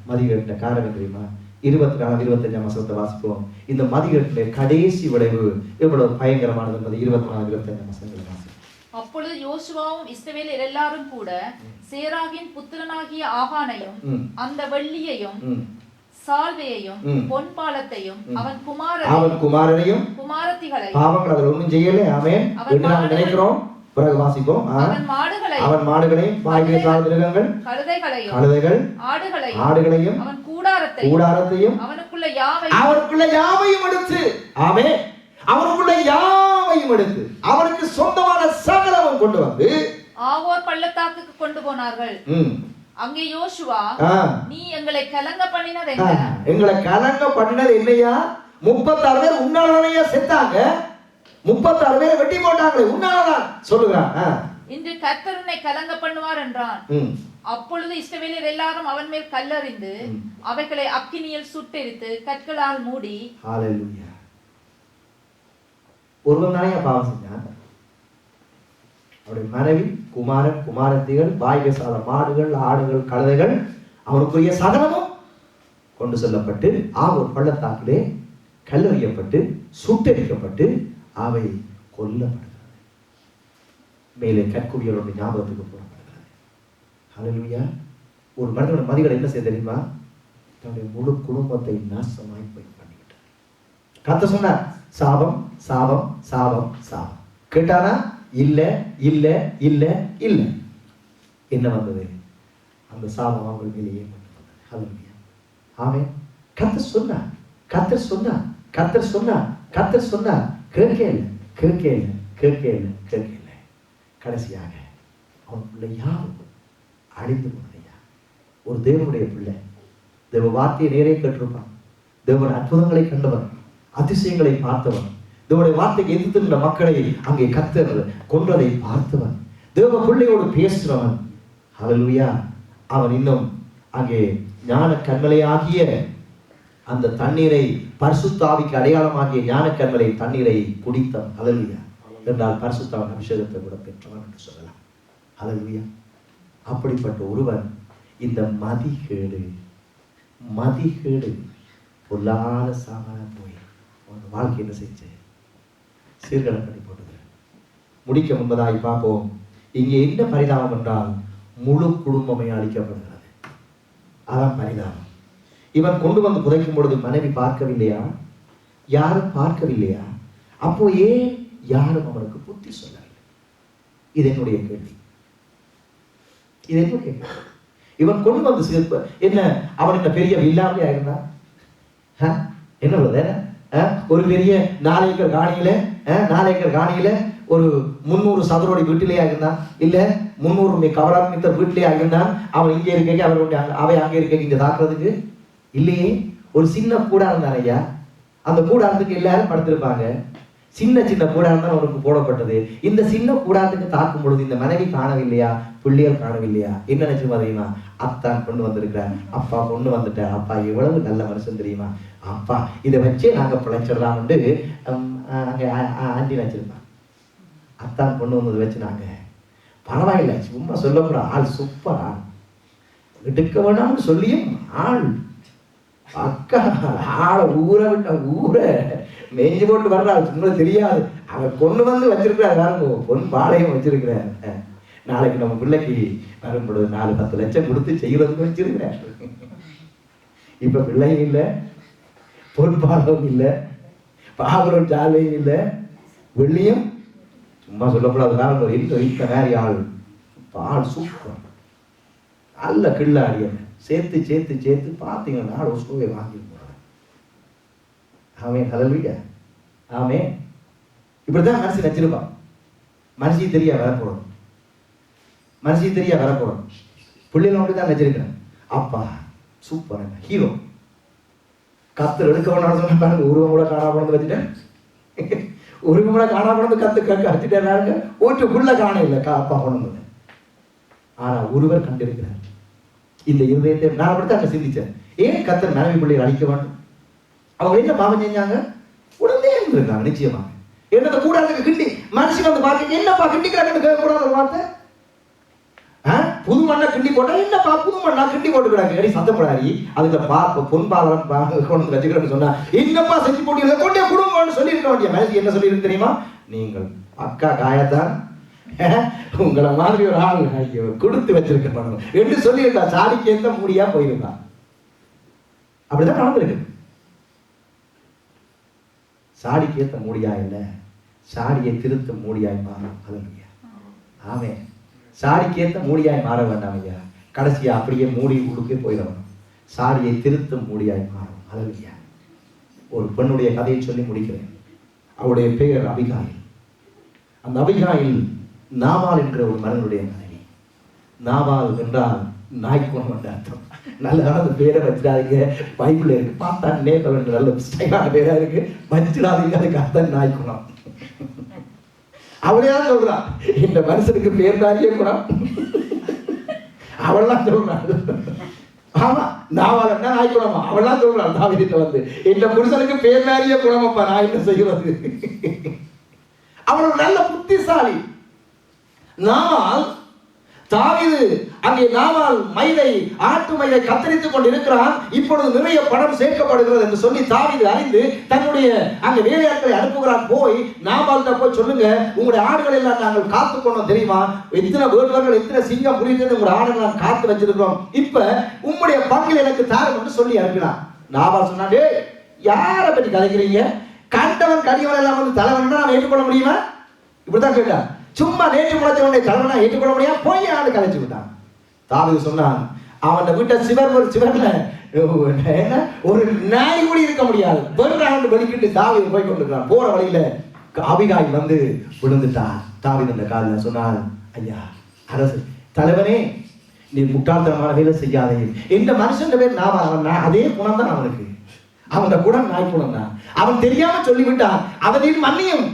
மதிகேட்ட காரணம் தெரியுமா? 24 25 வசனத்தை வாசிப்போம். இந்த மதிகேட்டிலே கடைசி விளைவு எவ்வளவு பயங்கரமானது என்பது 24 25 வசனங்களை வாசிப்போம். அப்பொழுது யோசுவாவும் இஸ்ரவேலர் எல்லாரும் கூட சேராகின் புத்திரனாகிய ஆகானையும் அந்த வெள்ளியையும் சால்வையையும் பொன்பாலத்தையும் அவன் குமாரனையும் குமாரத்திகளையும் பாவங்கள் அதில் ஒன்றும் செய்யல. ஆமென். நினைக்கிறோம். பிறகு வாசிப்போம். அவன் மாடுகளையும் மிருகங்கள் கழுதைகள் ஆடுகளையும் அவன் கூடாரத்தையும் அவனுக்குள்ள யாவையும் எடுத்து, ஆமென், அவனுக்குள்ள யாவையும் எடுத்து அவனுக்கு சொந்தமான சகலமும் கொண்டு வந்து ஆவோர் பள்ளத்தாக்குக்கு கொண்டு போனார்கள். அங்கே யோசுவா, நீ எங்களை கலங்க பண்ணினது என்ன? எங்களை கலங்க பண்ணினது என்னையா? 36 பேர் உன்னாலதானையா செத்தாங்க. 36 பேரை வெட்டி போட்டாங்களே, உன்னாலதான் சொல்லுகிறான். இன்று கர்த்தர் உன்னை கலங்க பண்ணுவார் என்றான். அப்பொழுது இஸ்ரவேலர் எல்லாரும் அவன் மேல் கல்லறிந்து அவைகளை அக்கினியில் சுட்டெரித்து கற்களால் மூடி. ஹல்லேலூயா. ஒருவன் தானே பாவம் செஞ்சான். அவருடைய மனைவி, குமாரன், குமாரத்திகள், வாய் பேசாத மாடுகள், ஆடுகள், கழுதைகள், அவனுக்குரிய சகலமும் கொண்டு செல்லப்பட்டு ஒரு பள்ளத்தாக்கிலே கல்லறியப்பட்டு சுட்டெரிக்கப்பட்டு அவை கொல்லப்படுகிறது. மேலே கற்குடியோட ஞாபகத்துக்கு போடப்படுகிறது. ஹல்லேலூயா. ஒரு மனிதனோட மதிகளை என்ன செய்ய தெரியுமா? தன்னுடைய முழு குடும்பத்தை நாசமாய் பண்ணிவிட்டார். கர்த்தர் சொன்னார், சாபம் சாபம் சாபம் சாபம். கேட்டானா? இல்ல இல்ல இல்ல இல்ல. என்ன வந்தது? அந்த சாபம் அவங்க மேலேயே வந்தது. ஹல்லேலூயா. ஆமென். கர்த்தர் சொன்னார், கர்த்தர் சொன்னார், கர்த்தர் சொன்னார், கர்த்தர் சொன்னார். கேட்கல. கடைசியாக அவன் பிள்ளை யாரும் அழிந்து போனதையா. ஒரு தேவனுடைய பிள்ளை தேவ வார்த்தையை நேரே கேட்டிருப்பான். தேவன் அற்புதங்களை கண்டவன், அதிசயங்களை பார்த்தவன், தேவனுடைய வார்த்தைக்கு எதிர்த்து மக்களை அங்கே கர்த்தர் கொன்றதை பார்த்தவன், தேவ பிள்ளையோடு பேசுறவன். ஹல்லேலூயா. அவன் இன்னும் அங்கே ஞான கண்மலையாகிய அந்த தண்ணீரை, பரிசுத்த ஆவிக்கு அடையாளமாகிய ஞான கண்மலை தண்ணீரை குடித்தான். ஹல்லேலூயா. என்றால் பரிசுத்த அபிஷேகத்தை கூட பெற்றவன் என்று சொல்லலாம். ஹல்லேலூயா. அப்படிப்பட்ட ஒருவன் இந்த மதிகேடு பொல்லாத சாமான போய் அவன் வாழ்க்கை என்ன செஞ்சு சீர்கடம் பண்ணி போட்டது. முடிக்க முன்பதாய் பார்ப்போம். இங்கே என்ன பரிதாபம் என்றால் முழு குடும்பமே அழிக்கப்படுகிறது. அதான் பரிதாபம். இவன் கொண்டு வந்து புதைக்கும் பொழுது மனைவி பார்க்கவில்லையா? யாரும் பார்க்கவில்லையா? அப்போ ஏன் யாரும் அவனுக்கு புத்தி சொல்லவில்லை? இது என்னுடைய கேள்வி. இவன் கொண்டு வந்து என்ன, அவன் என்ன பெரிய வில்லாமையா இருந்தான்? என்ன ஒரு பெரிய 4 ஏக்கர் காணியில ஒரு 300 சதுரடி வீட்டிலேயே இருந்தான். இல்ல 300 கவராமீட்டர் வீட்டிலேயே இருந்தான். அவன் இங்கே இருக்க, அவை அங்கே இருக்க இங்க தாக்குறதுக்கு இல்லையே. ஒரு சின்ன கூடாரம் தான் ஐயா. அந்த கூடாரத்துக்கு எல்லாரும் படுத்திருப்பாங்க. சின்ன கூடாரம் தான் அவனுக்கு போடப்பட்டது. இந்த சின்ன கூடாரத்துக்கு தாக்கும் பொழுது இந்த மனைவி காணவில்லையா? பிள்ளைகள் காணவில்லையா? என்ன நினைச்சு தெரியுமா? அத்தான் கொண்டு வந்திருக்கிறார், அப்பா கொண்டு வந்துட்டார், அப்பா எவ்வளவு நல்ல மனுஷன் தெரியுமா, அப்பா இதை வச்சே நாங்க பிழைச்சிடலாம்னு அங்க ஆண்டி நினைச்சிருப்பான். அத்தான் கொண்டு வந்ததை வச்சு நாங்க பரவாயில்லை, சும்மா சொல்லக்கூட ஆள் சூப்பர் ஆள், எடுக்க வேண்டாம்னு சொல்லியும் ஆள் அக்கா ஆளை ஊரை மேய்ஞ்சி போட்டு வர்றாள். உங்களுக்கு தெரியாது, அவன் கொண்டு வந்து வச்சிருக்கிறார். பாருங்க, பொன் பாளையம் வச்சிருக்கிறார். நாளைக்கு நம்ம பிள்ளைக்கு வரும்பொழுது 4-10 லட்சம் கொடுத்து செய்வதுக்கு வச்சிருக்கிறேன். இப்ப பிள்ளையும் இல்லை, பொறுப்பாளரும் இல்லை, பாவரும் ஜாலையும் இல்லை, வெள்ளியும் சும்மா சொல்லக்கூடாதுனால ஒரு இந்த வேற ஆள் பால் சூப்பர் நல்ல கிள்ளாடிய சேர்த்து சேர்த்து சேர்த்து பார்த்தீங்கன்னா ஒரு ஸ்டோவை வாங்கி போறாங்க. ஆமே, ஹல்லேலூயா. ஆமே. இப்படிதான் மனசு வச்சிருப்பான். மனசு தெரியா வரப்போறோம், மனசு தெரியா வரப்போறோம். பிள்ளைகள் அப்படிதான் வச்சிருக்கிறேன். அப்பா சூப்பர் ஹீரோ. கத்து எடுக்க வேணாம்னு சொன்ன பாருங்க, உருவம் கூட காணாம வச்சுட்டேன். உருவம் கூட காணாம கத்து வச்சுட்டேன். ஓட்டுக்குள்ள காண இல்லை அப்பா கொண்டு. ஆனா ஒருவர் கண்டிருக்கிறார் இந்த இருதயத்தை. நான் அப்படித்தான் அங்க சிந்திச்சேன். ஏன் கத்தர் மனைவி பிள்ளைகள் அழிக்க வேண்டும்? அவங்க என்ன பாவம் செஞ்சாங்க? உடனே இருந்திருக்காங்க. நிச்சயமாக என்னத்தை கூட கிண்டி மனுஷன் வந்து பார்க்க என்னப்பா கிண்டிக்கிறாங்கன்னு கேட்கக்கூடாது ஒரு வார்த்தை. புது மண்ணா கிண்டி போட்டா என்னப்பா புது மண்ணா கிண்டி போட்டு கிடாங்க அடி சத்தம் போடாரி. அதுல பொன்பாலம் கொண்டு வச்சுக்கிறேன்னு சொன்னா என்னப்பா செஞ்சு போட்டு கொண்டே குடும்பம்னு சொல்லி இருக்க வேண்டிய மனுஷன் என்ன சொல்லி இருக்கு தெரியுமா? நீங்கள் அக்கா காயத்தான் உங்களை மாதிரி ஒரு ஆள் கொடுத்து வச்சிருக்க படம் என்று சொல்லியிருக்கா. சாடிக்கு எந்த மூடியா போயிருக்கா. அப்படிதான் நடந்திருக்கு. சாடிக்கு ஏத்த மூடியா இல்லை, சாடியை திருத்த மூடியாய் மாறும். ஹல்லேலூயா. ஆமே. சாடிக்கு ஏத்த மூடியாய் மாற வேண்டாம் ஐயா. கடைசியா அப்படியே மூடி உடுக்கே போயிடணும். சாடியை திருத்த மூடியாய் மாறும். ஹல்லேலூயா. ஒரு பெண்ணுடைய கதையை சொல்லி முடிக்கிறேன். அவருடைய பெயர் அபிகாயில். அந்த அபிகாயில் நாபால் என்கிற ஒரு மனிதனுடைய மனைவி. நாபால் என்றால் நாய்க்குணம் என்ற அர்த்தம். நல்ல பேரை வச்சிடாதீங்க, பைபிள் இருக்கு. பார்த்தா நேபல் என்ற நல்ல ஸ்டைலான பேரா இருக்கு, வச்சிடாதீங்க. அதுக்கு அர்த்தம் நாய்க்குணம். அவளையா சொல்றா, இந்த மனுஷனுக்கு பேர் தாரிய குணம். அவள்லாம் சொல்றாள். ஆமா, நாவால் என்ன நாய்க்குணமா அவள்லாம் சொல்றாள். தாவீதுட்ட வந்து இந்த புருஷனுக்கு பேர் தாரிய குணமப்பா, நான் என்ன செய்வது? அவள் நல்ல புத்திசாலி. நாபால் தாவீது அங்கே நாபால் மயிலை ஆட்டு மயிலை கத்தரித்துக் கொண்டு இருக்கிறான். இப்பொழுது நிறைய பணம் சேர்க்கப்படுகிறது என்று சொல்லி தாவீது அறிந்து தன்னுடைய அங்க வேலையாட்களை அனுப்புகிறான். போய் நாபால்கிட்ட போய் சொல்லுங்க, உங்களுடைய ஆடுகள் எல்லாம் நாங்கள் காத்துக்கொண்டோம் தெரியுமா? எத்தனை வேடுவர்கள் எத்தனை சிங்கம் புரியுது உங்களுடைய ஆடுகள் நான் காத்து வச்சிருக்கிறோம். இப்ப உங்களுடைய பங்கில் எனக்கு தாரும் என்று சொல்லி அனுப்பினான். நாபால் சொன்னான், யாரை பற்றி கதைக்கிறீங்க? கண்டவன் கடிவன் எல்லாம் வந்து தலைவன் நான் ஏற்றுக்கொள்ள முடியுமா? இப்படிதான் கேட்டான். சும்மா நேற்று முளைச்சவனுடைய தலைவனா ஏற்றுக்கொள்ள முடியாது, போய் ஆடு கலைச்சு விட்டான். தாவீது சொன்னான், அவன் வீட்டை சிவர்ல ஒரு நாய் கூட இருக்க முடியாது. வெளிக்கிட்டு தாவீது போய் கொண்டிருக்கிறான். போற வழியில அபிகாயில் வந்து விழுந்துட்டான். தாவீது அந்த காலில் சொன்னான், ஐயா அரசு தலைவனே, நீ முட்டாள்தனமான வேலை செய்யாதே. இந்த மனுஷன் பேர் நான் அதே குணம் தான் அவனுக்கு. அவன் குணம் நாய் குணம் தான். அவன் தெரியாம சொல்லிவிட்டான், அவனின் மன்னியும்.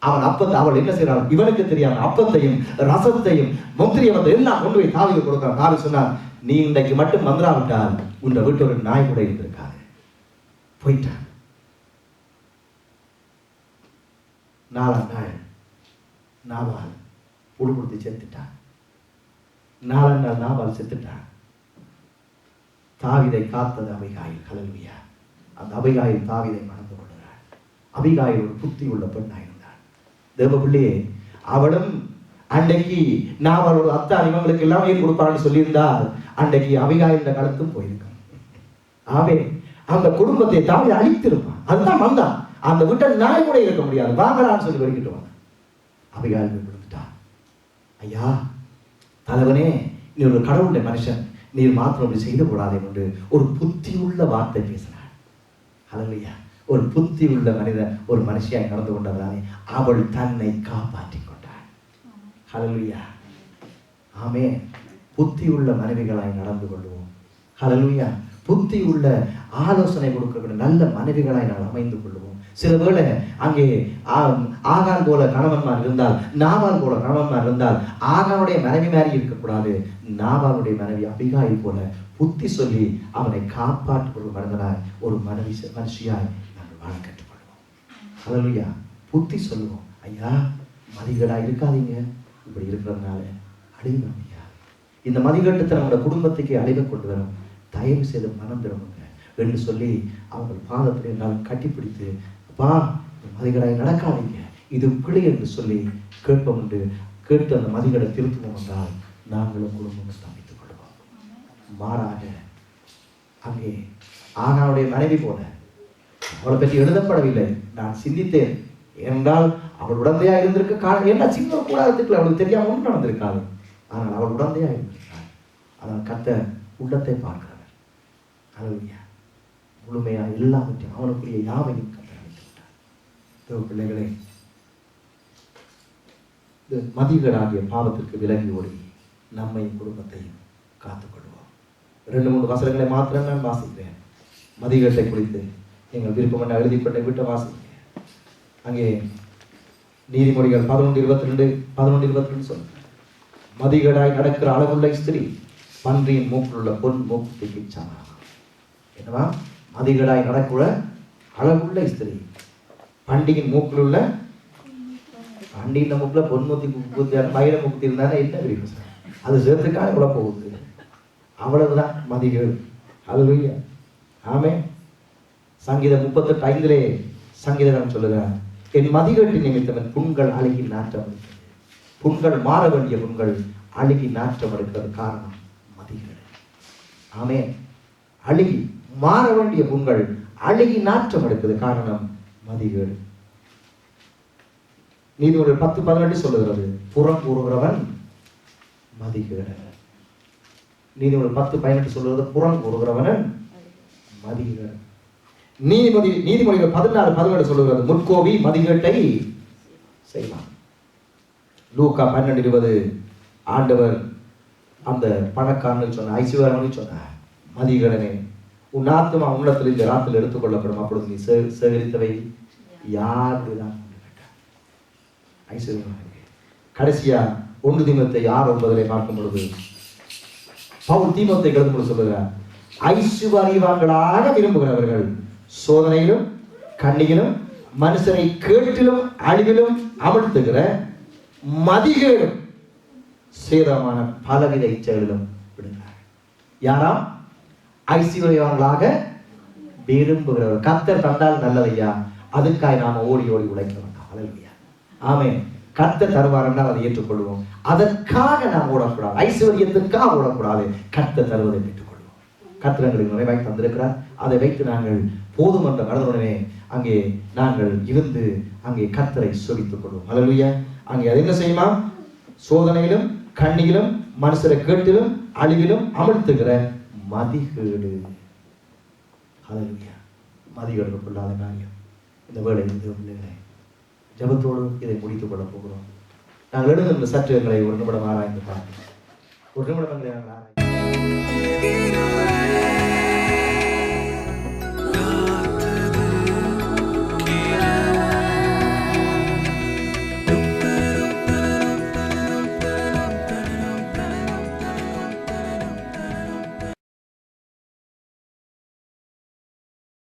அவன் அப்பத்தை அவள் என்ன செய்யறான் இவனுக்கு தெரியாம அப்பத்தையும் ரசத்தையும் முந்திரியவத்தை எல்லாம் கொண்டு போய் தாவீது கொடுத்தான். தாவீது சொன்னான், நீ இன்றைக்கு மட்டும் மந்திராவிட்டால் உன்னை விட்டு ஒரு நாய் கூட இருந்திருக்காது. போயிட்டான். 4ஆம் நாள் நாபால் புழு கொடுத்து செத்துட்டான். 4ஆம் நாள் நாபால் செத்துட்டான். தாவீதை காத்தது அபிகாயில். ஹல்லேலூயா. அந்த அபிகாயில் தாவீதை மணந்து கொள்கிறாள். அபிகாயில் ஒரு புத்தி உள்ள பெண்ணாய் இருந்தாள். தேவ பிள்ளையே, அவளும் அன்றைக்கு நாபாலோட அத்தான் இவங்களுக்கு எல்லாம் ஏன் கொடுப்பான்னு சொல்லியிருந்தால் அன்றைக்கு அபிகாயில் கழுத்தும் போயிருக்கும். ஆவே அந்த குடும்பத்தை தாவீது அழித்திருப்பான். அதுதான் வந்தான். அந்த வீட்டை நாய் கூட இருக்க முடியாது, வாங்கலான்னு சொல்லி வெளிக்கிட்டு வந்தான். அபிகாயில் போய் கொடுத்துட்டான். ஐயா தலைவனே, நீ ஒரு கடவுளுடைய மனுஷன், நீர் மாத்திரம் அப்படி செய்து கூடாதே என்று ஒரு புத்தி உள்ள வார்த்தை பேசினாள். ஹல்லேலூயா. ஒரு புத்தி உள்ள மனிதன் ஒரு மனுஷியாய் நடந்து கொண்டதாலே அவள் தன்னை காப்பாற்றிக் கொண்டாள். ஹல்லேலூயா. ஆமே. புத்தி உள்ள மனைவிகளாய் நடந்து கொள்வோம். ஹல்லேலூயா. புத்தி உள்ள ஆலோசனை கொடுக்கிற நல்ல மனைவிகளாய் நாம் அமைந்து கொள்வோம். சில வேளை அங்கே ஆகான் போல கணவன்மார் இருந்தால், நாபால் போல கணவன்மார் இருந்தால், ஆகானுடைய மனைவி மாதிரி இருக்கக்கூடாது. நாபாலுடைய மனைவி அபிகாயில் போல புத்தி சொல்லி அவனை காப்பாற்ற ஒரு மனிதனாய் ஒரு மனுஷியாய் நாங்கள் வாழ கற்றுக்கொள்வோம். ஹல்லேலூயா. புத்தி சொல்லுவோம். ஐயா மதிகேடாக இருக்காதீங்க, இப்படி இருக்கிறதுனால அழிவு ஐயா. இந்த மதிகேட்டத்தை நம்மளோட குடும்பத்துக்கு அழிவை கொண்டு வரும். தயவு செய்து மனம் திரும்புங்க என்று சொல்லி அவங்கள் பாதத்தில் என்னால் கட்டிப்பிடித்து, அப்பா மதிகேடாய் நடக்காதீங்க, இது பிழை என்று சொல்லி கேட்போம் என்று கேட்டு அந்த மதிகளை திருத்துவோம் என்றால் நாங்களும் குடும்பம் ஸ்தாபித்துக் கொள்வோம். மாறாக அங்கே ஆகானுடைய மனைவி போல அவளை பற்றி எழுதப்படவில்லை. நான் சிந்தித்தேன் என்றால் அவள் உடந்தையா இருந்திருக்க காரணம் என்ன? சின்ன கூடாரத்துக்குள்ள அவளுக்கு தெரியாம ஒன்றும் நடந்திருக்காது. ஆனால் அவள் உடந்தையா இருந்திருக்காள். அதனால் கர்த்தர் உள்ளத்தை பார்க்கிறவர். அல்லேலூயா. முழுமையா எல்லாவற்றையும் அவனுக்குரிய யாவையும் கர்த்தர் அளித்துவிட்டார். பிள்ளைகளே, மதிகளாகிய பாவத்திற்கு விலகி ஓடி நம்மை குடும்பத்தையும் காத்துக்கொள்வோம். 2-3 வசனங்களை மாத்திரம் நான் வாசிக்கிறேன். மதிகட்டை குறித்து நீங்கள் விருப்பம் என்ன எழுதி கொண்ட விட்ட வாசிக்கிறேன். அங்கே நீதிமொழிகள் 11:22 சொல்ற மதிகடாய் நடக்கிற அழகுள்ள ஸ்திரீ பன்றியின் மூக்கிலுள்ள பொன் மூக்குத்திக்கு சமம். என்னவா? மதிகடாய் நடக்கிற அழகுள்ள ஸ்திரீ பண்டிகையின் மூக்கில் உள்ள பண்டிகை மூக்குல பொன்மூத்தி பயிர மூக்குத்தி இருந்தாலும் என்ன தெரியும் சார்? அது சேர்த்துக்காக கூட போகுது. அவ்வளவுதான் மதிகள். அல்லேலூயா. ஆமென். சங்கீதம் 38:5 சங்கீதம் சொல்லுகிறார், என் மதிகட்டின் நிமித்தம் என் புண்கள் அழுகி நாற்றம் எடுக்கிறது. புண்கள் மாற வேண்டிய புண்கள் அழுகி நாற்றம் எடுக்கிறது. காரணம் மதிகள். ஆமென். அழுகி மாற வேண்டிய புண்கள் அழுகி நாற்றம் எடுக்கிறது. காரணம் மதிகள். நீதிமொழிகள் 10:18 சொல்லுகிறது, புறம் கூறுகிறவன் மதிகேடு. நீதிமொழிகள் 10:18 சொல்லுகிறது, புறம் கூறுகிறவன் மதிகேடு. நீதிமொழிகள் 14:17 சொல்லுகிறது, முற்கோபி மதிகேட்டை செய்வான். லூக்கா 12:20 ஆண்டவர் அந்த பணக்காரனுக்கு சொன்ன ஐஸ்வர்யனுக்கு சொன்னார், மதிகேடனே, உன் ஆத்துமா உள்ளத்தில் இந்த ராத்தில் எடுத்துக்கொள்ளப்படும், அப்பொழுது நீ சேகரித்தவை யாருதான் ஐஸ்வர்யம். கடைசியா 1 தீமோத்தேயு 6:9 பார்க்கும் பொழுது பவுல் தீமோத்தேயுக்கு எழுதும்போது சொல்லுகிறார், ஐஸ்வர்யவான்களாக விரும்புகிறவர்கள் சோதனையிலும் கண்ணியிலும் மனுஷரை கேட்டிலும் அழிவிலும் அமர்த்துகிற மதிகேடும் சேதமான பலவித இச்சைகளிலும் விடுகிறார். யாராம்? ஐஸ்வர்யவான்களாக விரும்புகிறவர். கர்த்தர் தந்தால் நல்லதையா, அதுக்காக நாம ஓடி ஓடி உழைக்க வேண்டாம். அல்லேலூயா. ஆமென். கர்த்தர் தருவார் என்றால் அதை ஏற்றுக்கொள்வோம். அதற்காக நாம் ஓடக்கூடாது, ஐஸ்வர்யத்திற்காக ஓடக்கூடாது. கர்த்தர் தருவதை பெற்றுக்கொள்வோம். கர்த்தர் எங்களுக்கு நிறைவாய் தந்திருக்கிறார். அதை வைத்து நாங்கள் போதும் என்ற மனதுடனே அங்கே நாங்கள் இருந்து அங்கே கர்த்தரை சோதித்துக் கொள்வோம். அல்லேலூயா. அங்கே அது என்ன செய்யுமா? சோதனையிலும் கண்ணியிலும் மனுஷரை கேட்டிலும் அழிவிலும் அமர்த்துகிற மதிகேடு. அல்லேலூயா. மதிகேடு கொள்ளாத காரியம் இந்த வேளை பிள்ளைகளே, ஜபத்தோடு இதை முடித்துக் கொள்ள போகிறோம். நாங்கள் எழுதுகின்ற சற்று எங்களை ஒரு நிமிடம் ஆராய்ந்து பார்க்கிறோம். ஒரு நிமிடம் எங்களை நாங்கள் ஆராய்ந்து